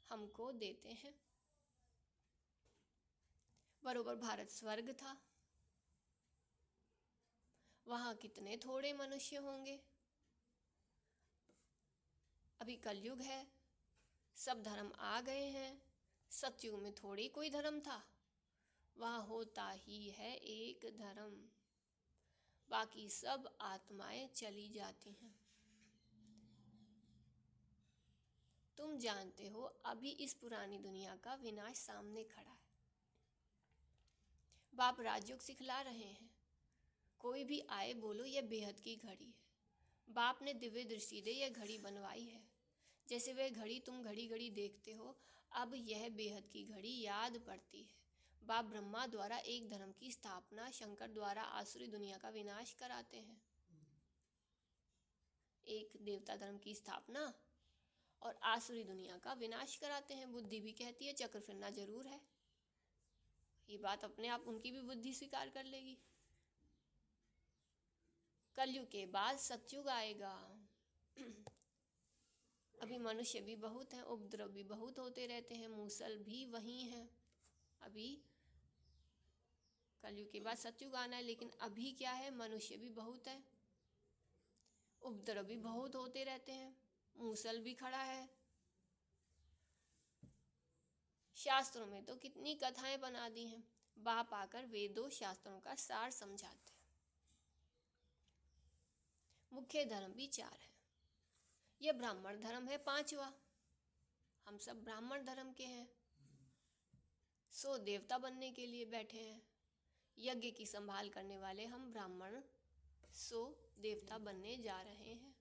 हमको देते हैं। बरोबर भारत स्वर्ग था, वहां कितने थोड़े मनुष्य होंगे। अभी कलयुग है, सब धर्म आ गए हैं। सतयुग में थोड़ी कोई धर्म था, वहाँ होता ही है एक धर्म, बाकी सब आत्माएं चली जाती हैं। तुम जानते हो अभी इस पुरानी दुनिया का विनाश सामने खड़ा है। बाप राजयोग सिखला रहे हैं, कोई भी आए बोलो यह बेहद की घड़ी है। बाप ने दिव्य दृष्टि दे यह घड़ी बनवाई है। जैसे वह घड़ी तुम घड़ी घड़ी देखते हो, अब यह बेहद की घड़ी याद पड़ती है। बाप ब्रह्मा द्वारा एक धर्म की स्थापना, शंकर द्वारा आसुरी दुनिया का विनाश कराते हैं। एक देवता धर्म की स्थापना और आसुरी दुनिया का विनाश कराते हैं। बुद्धि भी कहती है चक्र फिरना जरूर है, ये बात अपने आप उनकी भी बुद्धि स्वीकार कर लेगी। कलयुग के बाद सतयुग आएगा। अभी मनुष्य भी बहुत हैं, उपद्रव भी बहुत होते रहते हैं, मूसल भी वही हैं। अभी कलयुग के बाद सतयुग आना है, लेकिन अभी क्या है, मनुष्य भी बहुत है, उपद्रव भी बहुत होते रहते हैं, मूसल भी खड़ा है। शास्त्रों में तो कितनी कथाएं बना दी हैं। बाप आकर वेदों शास्त्रों का सार समझाते हैं। मुख्य धर्म भी 4 है। यह ब्राह्मण धर्म है 5वां, हम सब ब्राह्मण धर्म के हैं। सो देवता बनने के लिए बैठे हैं, यज्ञ की संभाल करने वाले हम ब्राह्मण, सो देवता बनने जा रहे हैं।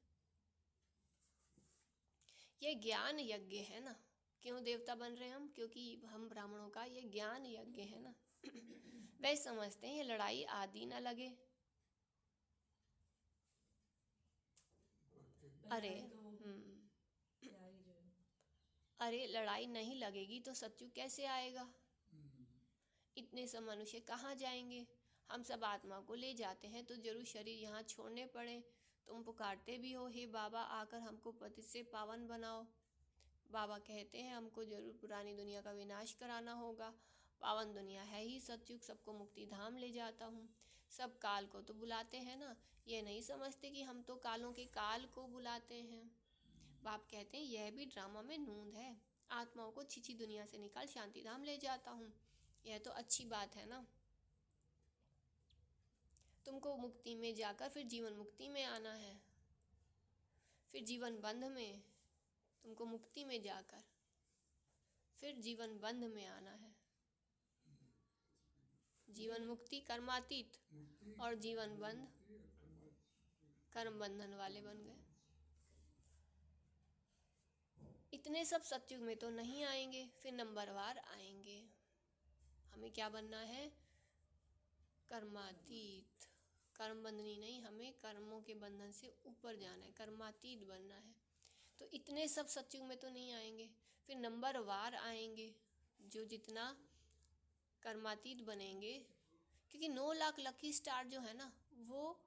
यह ज्ञान यज्ञ है ना, क्यों देवता बन रहे हैं हम, क्योंकि हम ब्राह्मणों का ये ज्ञान यज्ञ है ना। वह समझते हैं ये लड़ाई आदि न लगे। अरे अरे लड़ाई नहीं लगेगी तो सतयुग कैसे आएगा, इतने सब मनुष्य कहाँ जाएंगे। हम सब आत्मा को ले जाते हैं तो जरूर शरीर यहाँ छोड़ने पड़े। तुम पुकारते भी हो, हे बाबा आकर हमको पतित से पावन बनाओ। बाबा कहते हैं हमको जरूर पुरानी दुनिया का विनाश कराना होगा। पावन दुनिया है ही सतयुग, सबको मुक्ति धाम ले जाता हूँ। सब काल को तो बुलाते हैं ना, ये नहीं समझते कि हम तो कालों के काल को बुलाते हैं। बाप कहते हैं यह भी ड्रामा में नूंद है, आत्माओं को छिछी दुनिया से निकाल शांति धाम ले जाता हूँ। यह तो अच्छी बात है ना। तुमको मुक्ति में जाकर फिर जीवन मुक्ति में आना है, फिर जीवन बंध में, तुमको मुक्ति में जाकर फिर जीवन बंध में आना है। जीवन मुक्ति कर्मातीत और जीवन बंध कर्म बंधन वाले बन गए। इतने सब सतयुग में तो नहीं आएंगे, फिर नंबरवार आएंगे। हमें क्या बनना है, कर्मातीत, कर्म बंधनी नहीं, हमें कर्मों के बंधन से ऊपर जाना है, कर्मातीत बनना है। तो इतने सब सतयुग में तो नहीं आएंगे, फिर नंबरवार आएंगे जो जितना कर्मातीत बनेंगे। क्योंकि 9 लाख लकी स्टार जो है ना, वो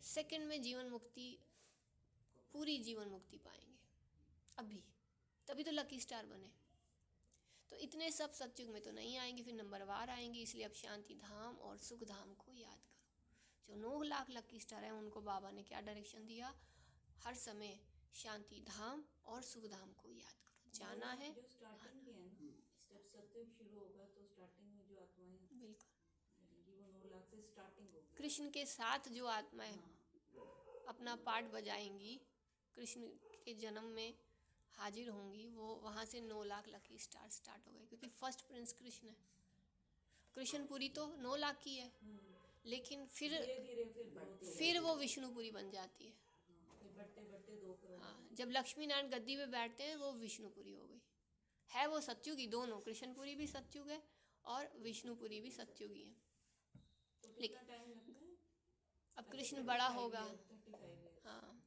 सेकंड में जीवन मुक्ति, पूरी जीवन मुक्ति पाएंगे अभी, तभी तो लकी स्टार बने। तो इतने सब सतयुग में तो नहीं आएंगे, फिर नंबरवार आएंगे। इसलिए अब शांति धाम और सुख धाम को याद करो। जो 9 लाख लकी स्टार है उनको बाबा ने क्या डायरेक्शन दिया, हर समय शांति धाम और सुख धाम को याद करो। जाना है जो स्टार्टिंग की है ना, जब सतयुग शुरू होगा तो स्टार्टिंग में जो आत्माएं बिल्कुल रहेंगी वो 9 लाख से स्टार्टिंग होगी। कृष्ण के साथ जो आत्माएं अपना पार्ट बजाएंगी, कृष्ण के जन्म में हाजिर होंगी, वो वहाँ से 9 लाख लकी स्टार स्टार्ट हो गए। क्योंकि फर्स्ट प्रिंस कृष्ण है। कृष्णपुरी तो 9 लाख की है, लेकिन धीरे धीरे फिर वो विष्णुपुरी बन जाती है। फिर बढ़ते बढ़ते 2 करोड़। हाँ, जब लक्ष्मी नारायण गद्दी पे बैठते हैं वो विष्णुपुरी हो गई है। वो सतयुगी दोनों, कृष्णपुरी भी सतयुग है और विष्णुपुरी भी सतयुगी है। तो कितना टाइम लगता है? अब कृष्ण बड़ा होगा। 35 ईयर। हाँ,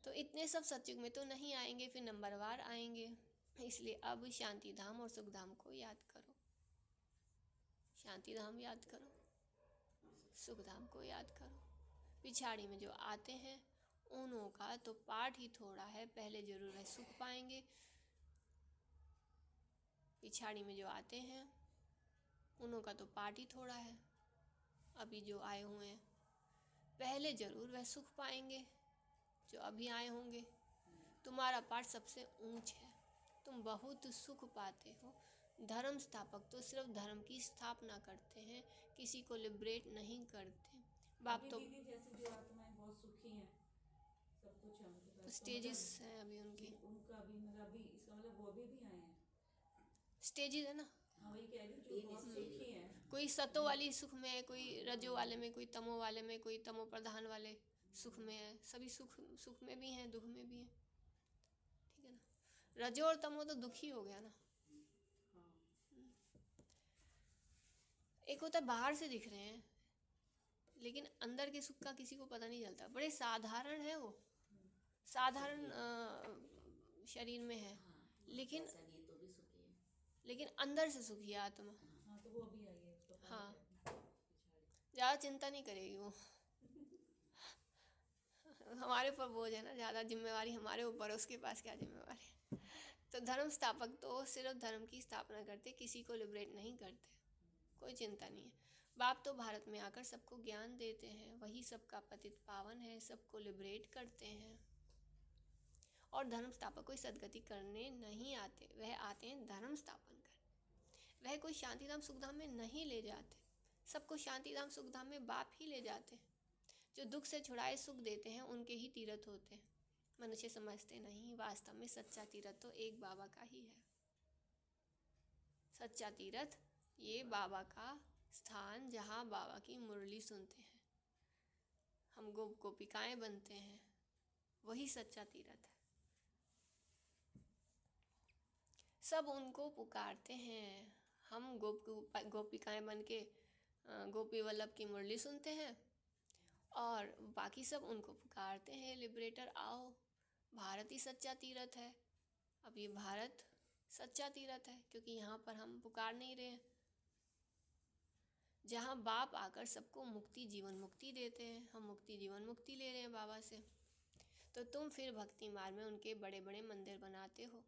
तो इतने सब सतयुग में तो नहीं आएंगे, फिर नंबरवार आएंगे। इसलिए अब शांति धाम और सुख धाम को याद करो। शांति धाम याद करो, सुख धाम को याद करो। पिछाड़ी में जो आते हैं उन्हों का तो पाठ ही थोड़ा है, पहले जरूर वह सुख पाएंगे। पिछाड़ी में जो आते हैं उन्हों का तो पाठ ही थोड़ा है। अभी जो आए हुए हैं पहले जरूर वह सुख पाएंगे। जो अभी आए होंगे तुम्हारा पाठ सबसे ऊंच है, तुम बहुत सुख पाते हो। धर्म स्थापक तो सिर्फ धर्म की स्थापना करते हैं, किसी को लिबरेट नहीं करते। बाप तो दीदी जैसे जो आत्माएं बहुत सुखी हैं, सब कुछ है उनके पास, तो स्टेजेस हैं अभी उनकी। उनका अभी मतलब अभी इसका मतलब वो अभी भी आए हैं। स्टेजेस है ना। हाँ वही कह रही हूँ, जो बहुत सुखी हैं। कोई सतो वाली सुख में है, कोई रजो वाले में, कोई तमो वाले में, कोई तमो प्रधान वाले सुख में है। सभी सुख में भी हैं, दुख में भी हैं। ठीक है ना। रजो और तमो तो दुखी हो गया ना। एक होता है बाहर से दिख रहे हैं, लेकिन अंदर के सुख का किसी को पता नहीं चलता। बड़े साधारण है वो, साधारण शरीर में है, लेकिन अंदर से सुखी है आत्मा। हाँ तो वो अभी आई है तो हाँ, ज़्यादा चिंता नहीं करेगी वो। हमारे ऊपर बोझ है ना, ज़्यादा जिम्मेवारी हमारे ऊपर है, उसके पास क्या जिम्मेवारी है। तो धर्म स्थापक तो सिर्फ धर्म की स्थापना करते, किसी को लिबरेट नहीं करते। कोई चिंता नहीं है। बाप तो भारत में आकर सबको ज्ञान देते हैं, वही सबका पतित पावन है, सबको लिबरेट करते हैं। और धर्म स्थापक कोई सदगति करने नहीं आते, वह आते हैं धर्म स्थापन करने। वह कोई शांतिधाम सुखधाम में नहीं ले जाते, सबको शांतिधाम सुखधाम में बाप ही ले जाते हैं। जो दुख से छुड़ाए सुख देते हैं उनके ही तीर्थ होते हैं। मनुष्य समझते नहीं, वास्तव में सच्चा तीर्थ तो एक बाबा का ही है। सच्चा तीर्थ ये बाबा का स्थान, जहाँ बाबा की मुरली सुनते हैं, हम गोपिकाएं बनते हैं, वही सच्चा तीर्थ है। सब उनको पुकारते हैं। हम गोपिकाएं बन के गोपी वल्लभ की मुरली सुनते हैं और बाकी सब उनको पुकारते हैं, लिबरेटर आओ, भारत ही सच्चा तीर्थ है। अब ये भारत सच्चा तीर्थ है क्योंकि यहाँ पर हम पुकार नहीं रहे हैं। जहाँ बाप आकर सबको मुक्ति जीवन मुक्ति देते हैं, हम मुक्ति जीवन मुक्ति ले रहे हैं बाबा से। तो तुम फिर भक्ति मार्ग में उनके बड़े बड़े मंदिर बनाते हो,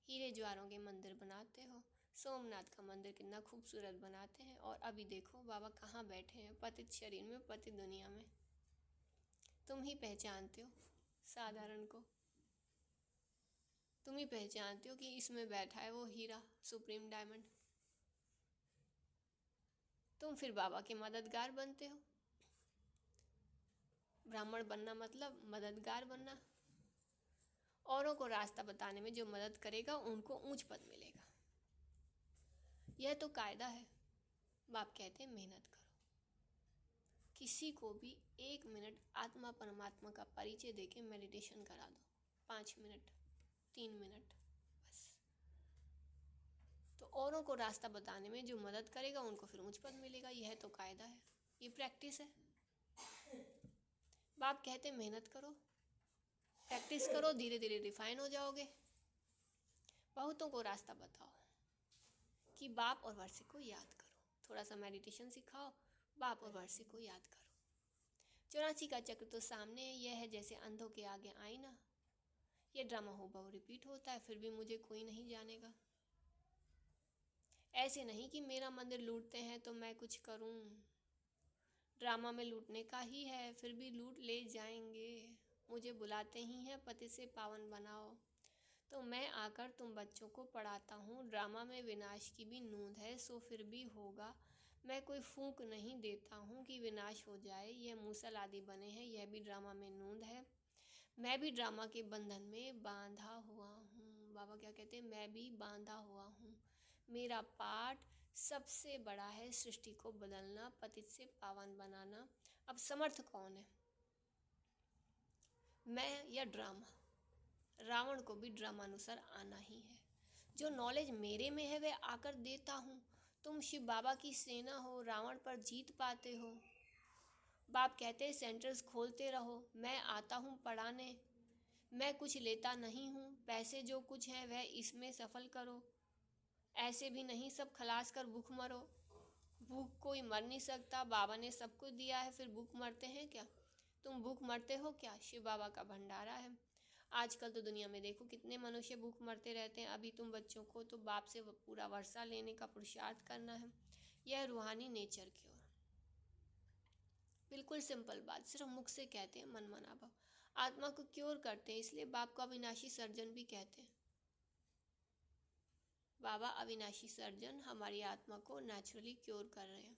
हीरे ज्वारों के मंदिर बनाते हो, सोमनाथ का मंदिर कितना खूबसूरत बनाते हैं। और अभी देखो बाबा कहाँ बैठे हैं, पतित शरीर में, पतित दुनिया में। तुम ही पहचानते हो साधारण को, तुम ही पहचानते हो कि इसमें बैठा है वो हीरा, सुप्रीम डायमंड। तुम फिर बाबा के मददगार बनते हो। ब्राह्मण बनना मतलब मददगार बनना। औरों को रास्ता बताने में जो मदद करेगा उनको ऊंच पद मिलेगा। यह तो कायदा है। बाप कहते हैं मेहनत करो। किसी को भी 1 मिनट आत्मा परमात्मा का परिचय देके मेडिटेशन करा दो, 5 मिनट 3 मिनट बस। तो औरों को रास्ता बताने में जो मदद करेगा उनको फिर ऊंच पद मिलेगा। यह तो कायदा है, ये प्रैक्टिस है। बाप कहते हैं मेहनत करो, प्रैक्टिस करो, धीरे धीरे रिफाइन हो जाओगे। बहुतों को रास्ता बताओ कि बाप और वर्षे को याद करो। थोड़ा सा मेडिटेशन सिखाओ, बाप और वर्षे को याद करो। 84 का चक्र तो सामने है, यह है जैसे अंधों के आगे आईना। ये ड्रामा हूबहू रिपीट होता है, फिर भी मुझे कोई नहीं जानेगा। ऐसे नहीं कि मेरा मंदिर लूटते हैं तो मैं कुछ करूं। ड्रामा में लूटने का ही है, फिर भी लूट ले जाएंगे। मुझे बुलाते ही हैं पति से पावन बनाओ, तो मैं आकर तुम बच्चों को पढ़ाता हूँ। ड्रामा में विनाश की भी नूंद है, सो फिर भी होगा। मैं कोई फूंक नहीं देता हूँ कि विनाश हो जाए। यह मूसल आदि बने हैं, यह भी ड्रामा में नूंद है। मैं भी ड्रामा के बंधन में बांधा हुआ हूँ। बाबा क्या कहते हैं, मैं भी बांधा हुआ हूँ। मेरा पाठ सबसे बड़ा है, सृष्टि को बदलना, पतित से पावन बनाना। अब समर्थ कौन है, मैं या ड्रामा? रावण को भी ड्रामानुसार आना ही है। जो नॉलेज मेरे में है वह आकर देता हूँ। तुम शिव बाबा की सेना हो, रावण पर जीत पाते हो। बाप कहते हैं सेंटर्स खोलते रहो, मैं आता हूँ पढ़ाने। मैं कुछ लेता नहीं हूँ, पैसे जो कुछ हैं वह इसमें सफल करो। ऐसे भी नहीं सब खलास कर भूख मरो। भूख कोई मर नहीं सकता, बाबा ने सब कुछ दिया है, फिर भूख मरते हैं क्या? तुम भूख मरते हो क्या? शिव बाबा का भंडारा है। आजकल तो दुनिया में देखो कितने मनुष्य भूख मरते रहते हैं। अभी तुम बच्चों को तो बाप से पूरा वर्षा लेने का पुरुषार्थ करना है। यह रूहानी नेचर की ओर। बिल्कुल सिंपल बात, सिर्फ मुख से कहते हैं, मन मना भाव। आत्मा को क्योर करते हैं, इसलिए बाप को अविनाशी सर्जन भी कहते हैं। बाबा अविनाशी सर्जन हमारी आत्मा को नेचुरली क्योर कर रहे हैं।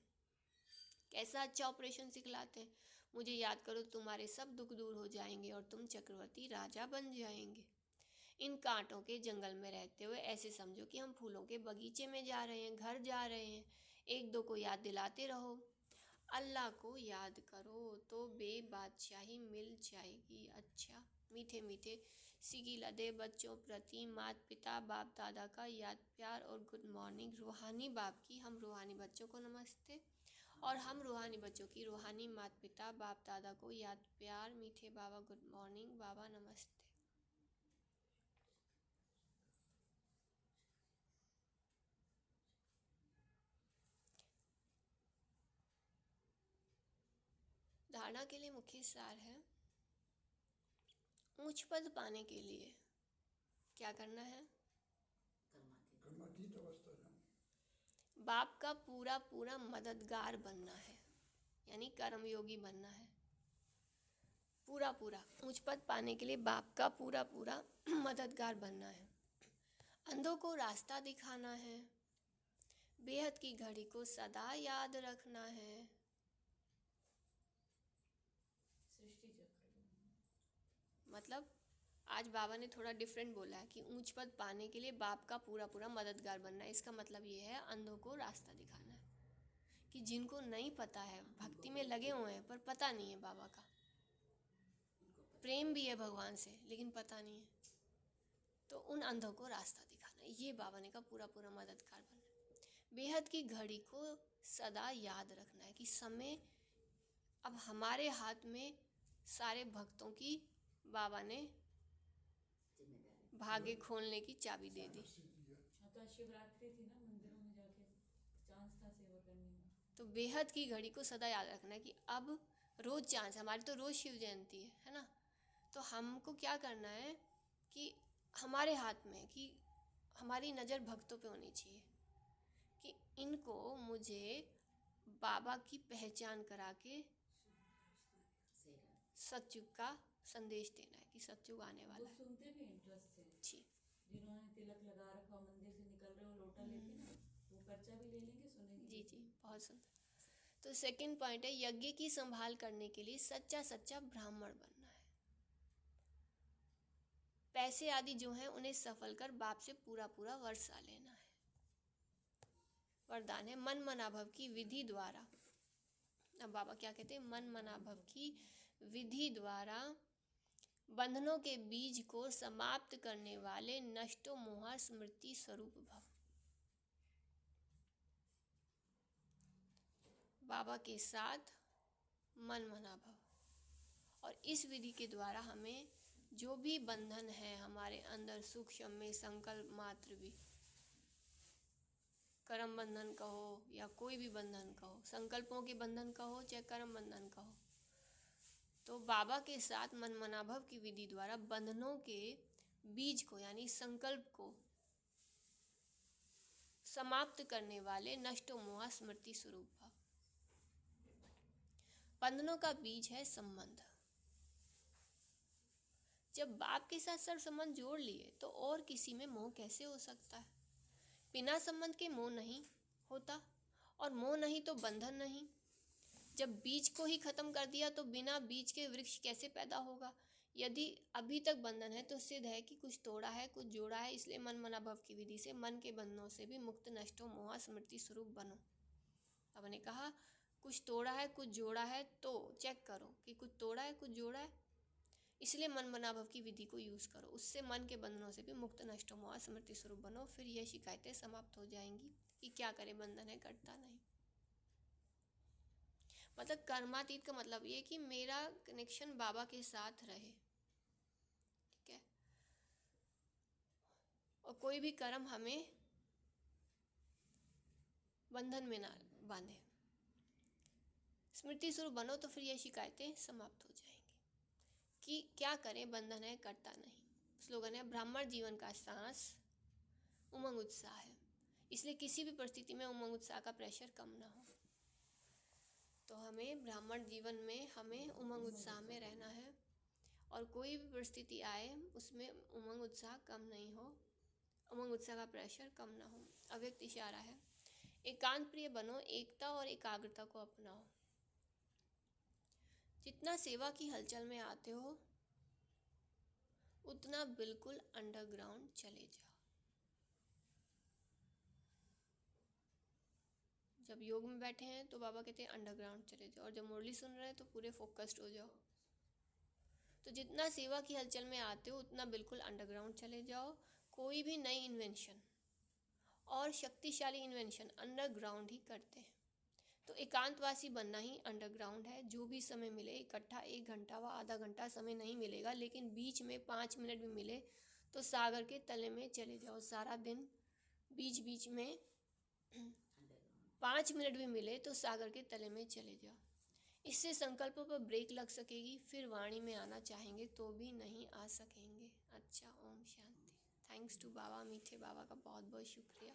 कैसा अच्छा ऑपरेशन सिखलाते हैं। मुझे याद करो, तुम्हारे सब दुख दूर हो जाएंगे और तुम चक्रवर्ती राजा बन जाएंगे। इन कांटों के जंगल में रहते हुए ऐसे समझो कि हम फूलों के बगीचे में जा रहे हैं, घर जा रहे हैं। एक दो को याद दिलाते रहो, अल्लाह को याद करो तो बेबादशाही मिल जाएगी। अच्छा, मीठे मीठे सिगी लदे बच्चों प्रति माता पिता बाप दादा का याद प्यार और गुड मॉर्निंग। रूहानी बाप की हम रूहानी बच्चों को नमस्ते, और हम रूहानी बच्चों की रूहानी माता पिता बाप दादा को याद प्यार। मीठे बाबा गुड मॉर्निंग, बाबा नमस्ते। धारणा के लिए मुख्य सार है, ऊंच पद पाने के लिए क्या करना है? कर्मातीत अवस्था में बाप का पूरा पूरा मददगार बनना है, यानी कर्मयोगी बनना है। पूरा पूरा ऊंच पद पाने के लिए बाप का पूरा पूरा मददगार बनना है। अंधों को रास्ता दिखाना है, बेहद की घड़ी को सदा याद रखना है। सृष्टि चक्र। मतलब आज बाबा ने थोड़ा डिफरेंट बोला है कि ऊंच पद पाने के लिए बाप का पूरा पूरा मददगार बनना है। इसका मतलब ये है अंधों को रास्ता दिखाना है, कि जिनको नहीं पता है, भक्ति में लगे हुए हैं पर पता नहीं है बाबा का, प्रेम भी है भगवान से लेकिन पता नहीं है, तो उन अंधों को रास्ता दिखाना है। ये बाबा ने का पूरा पूरा मददगार बनना है। बेहद की घड़ी को सदा याद रखना है कि समय अब हमारे हाथ में, सारे भक्तों की बाबा ने भाग्य खोलने की चाबी दे दी। हाँ, तो आज शिवरात्रि थी ना, मंदिरों में जाके चांस था सेवा करने का। तो बेहद की घड़ी को सदा याद रखना है कि अब रोज चांस, हमारी तो रोज शिव जयंती है ना। तो हमको क्या करना है कि हमारे हाथ में, कि हमारी नज़र भक्तों पे होनी चाहिए कि इनको मुझे बाबा की पहचान करा के सतयुग का संदेश देना है कि सतयुग आने वाला वो है। सुनते भी इंटरेस्ट से, जी जिन्होंने तिलक लगा रखा, मंदिर से निकल रहे हो लोटा लेके ना, वो पर्चा भी ले लेंगे, सुनेंगे। जी जी, बहुत सुंदर। तो सेकंड पॉइंट है, यज्ञ की संभाल करने के लिए सच्चा सच्चा ब्राह्मण बनना है। पैसे आदि जो हैं उन्हें सफल कर बाप से पूरा पूरा वर्षा लेना है। वरदान है मन मनाभव की विधि द्वारा। अब बाबा क्या कहते हैं, मन मनाभव की विधि द्वारा बंधनों के बीज को समाप्त करने वाले नष्टो मोहा स्मृति स्वरूप भव। बाबा के साथ मन मना भव, और इस विधि के द्वारा हमें जो भी बंधन है हमारे अंदर, सूक्ष्म में संकल्प मात्र भी, कर्म बंधन कहो या कोई भी बंधन कहो, संकल्पों के बंधन कहो चाहे कर्म बंधन कहो, तो बाबा के साथ मन मनाभव की विधि द्वारा बंधनों के बीज को यानी संकल्प को समाप्त करने वाले नष्टो मोहा स्मृति स्वरूप भव। बंधनों का बीज है संबंध। जब बाप के साथ सर संबंध जोड़ लिए तो और किसी में मोह कैसे हो सकता है? बिना संबंध के मोह नहीं होता और मोह नहीं तो बंधन नहीं। जब बीज को ही खत्म कर दिया तो बिना बीज के वृक्ष कैसे पैदा होगा? यदि अभी तक बंधन है तो सिद्ध है कि कुछ तोड़ा है कुछ जोड़ा है। इसलिए मन मनाभव की विधि से मन के बंधनों से भी मुक्त नष्टो मोहा स्मृति स्वरूप बनो। अब ने कहा कुछ तोड़ा है कुछ जोड़ा है, तो चेक करो कि कुछ तोड़ा है कुछ जोड़ा है। इसलिए मन मनाभव की विधि को यूज करो, उससे मन के बंधनों से भी मुक्त नष्टो मोहा स्मृति स्वरूप बनो। फिर यह शिकायतें समाप्त हो जाएंगी कि क्या करे, बंधन है कटता नहीं। मतलब कर्मातीत का मतलब ये कि मेरा कनेक्शन बाबा के साथ रहे, ठीक है, और कोई भी कर्म हमें बंधन में ना बांधे। स्मृति स्वरूप बनो तो फिर ये शिकायतें समाप्त हो जाएंगी कि क्या करें, बंधन है कटता नहीं। स्लोगन है ब्राह्मण जीवन का सांस उमंग उत्साह है। इसलिए किसी भी परिस्थिति में उमंग उत्साह का प्रेशर कम ना हो। तो हमें ब्राह्मण जीवन में हमें उमंग उत्साह में रहना है और कोई भी परिस्थिति आए उसमें उमंग उत्साह कम नहीं हो, उमंग उत्साह का प्रेशर कम ना हो। अव्यक्त इशारा है एकांत प्रिय बनो, एकता और एकाग्रता को अपनाओ। जितना सेवा की हलचल में आते हो उतना बिल्कुल अंडरग्राउंड चले जाओ। जब योग में बैठे हैं तो बाबा कहते हैं अंडरग्राउंड चले जाओ, और जब मुरली सुन रहे हैं तो पूरे फोकस्ड हो जाओ। तो जितना सेवा की हलचल में आते हो उतना बिल्कुल अंडरग्राउंड चले जाओ। कोई भी नई इन्वेंशन और शक्तिशाली इन्वेंशन अंडरग्राउंड ही करते हैं। तो एकांतवासी बनना ही अंडरग्राउंड है। जो भी समय मिले, इकट्ठा 1 घंटा व आधा घंटा समय नहीं मिलेगा, लेकिन बीच में 5 मिनट भी मिले तो सागर के तले में चले जाओ। सारा दिन बीच बीच में 5 मिनट भी मिले तो सागर के तले में चले जाओ। इससे संकल्पों पर ब्रेक लग सकेगी, फिर वाणी में आना चाहेंगे तो भी नहीं आ सकेंगे। अच्छा, ओम शांति। थैंक्स टू बाबा, मीठे बाबा का बहुत बहुत शुक्रिया।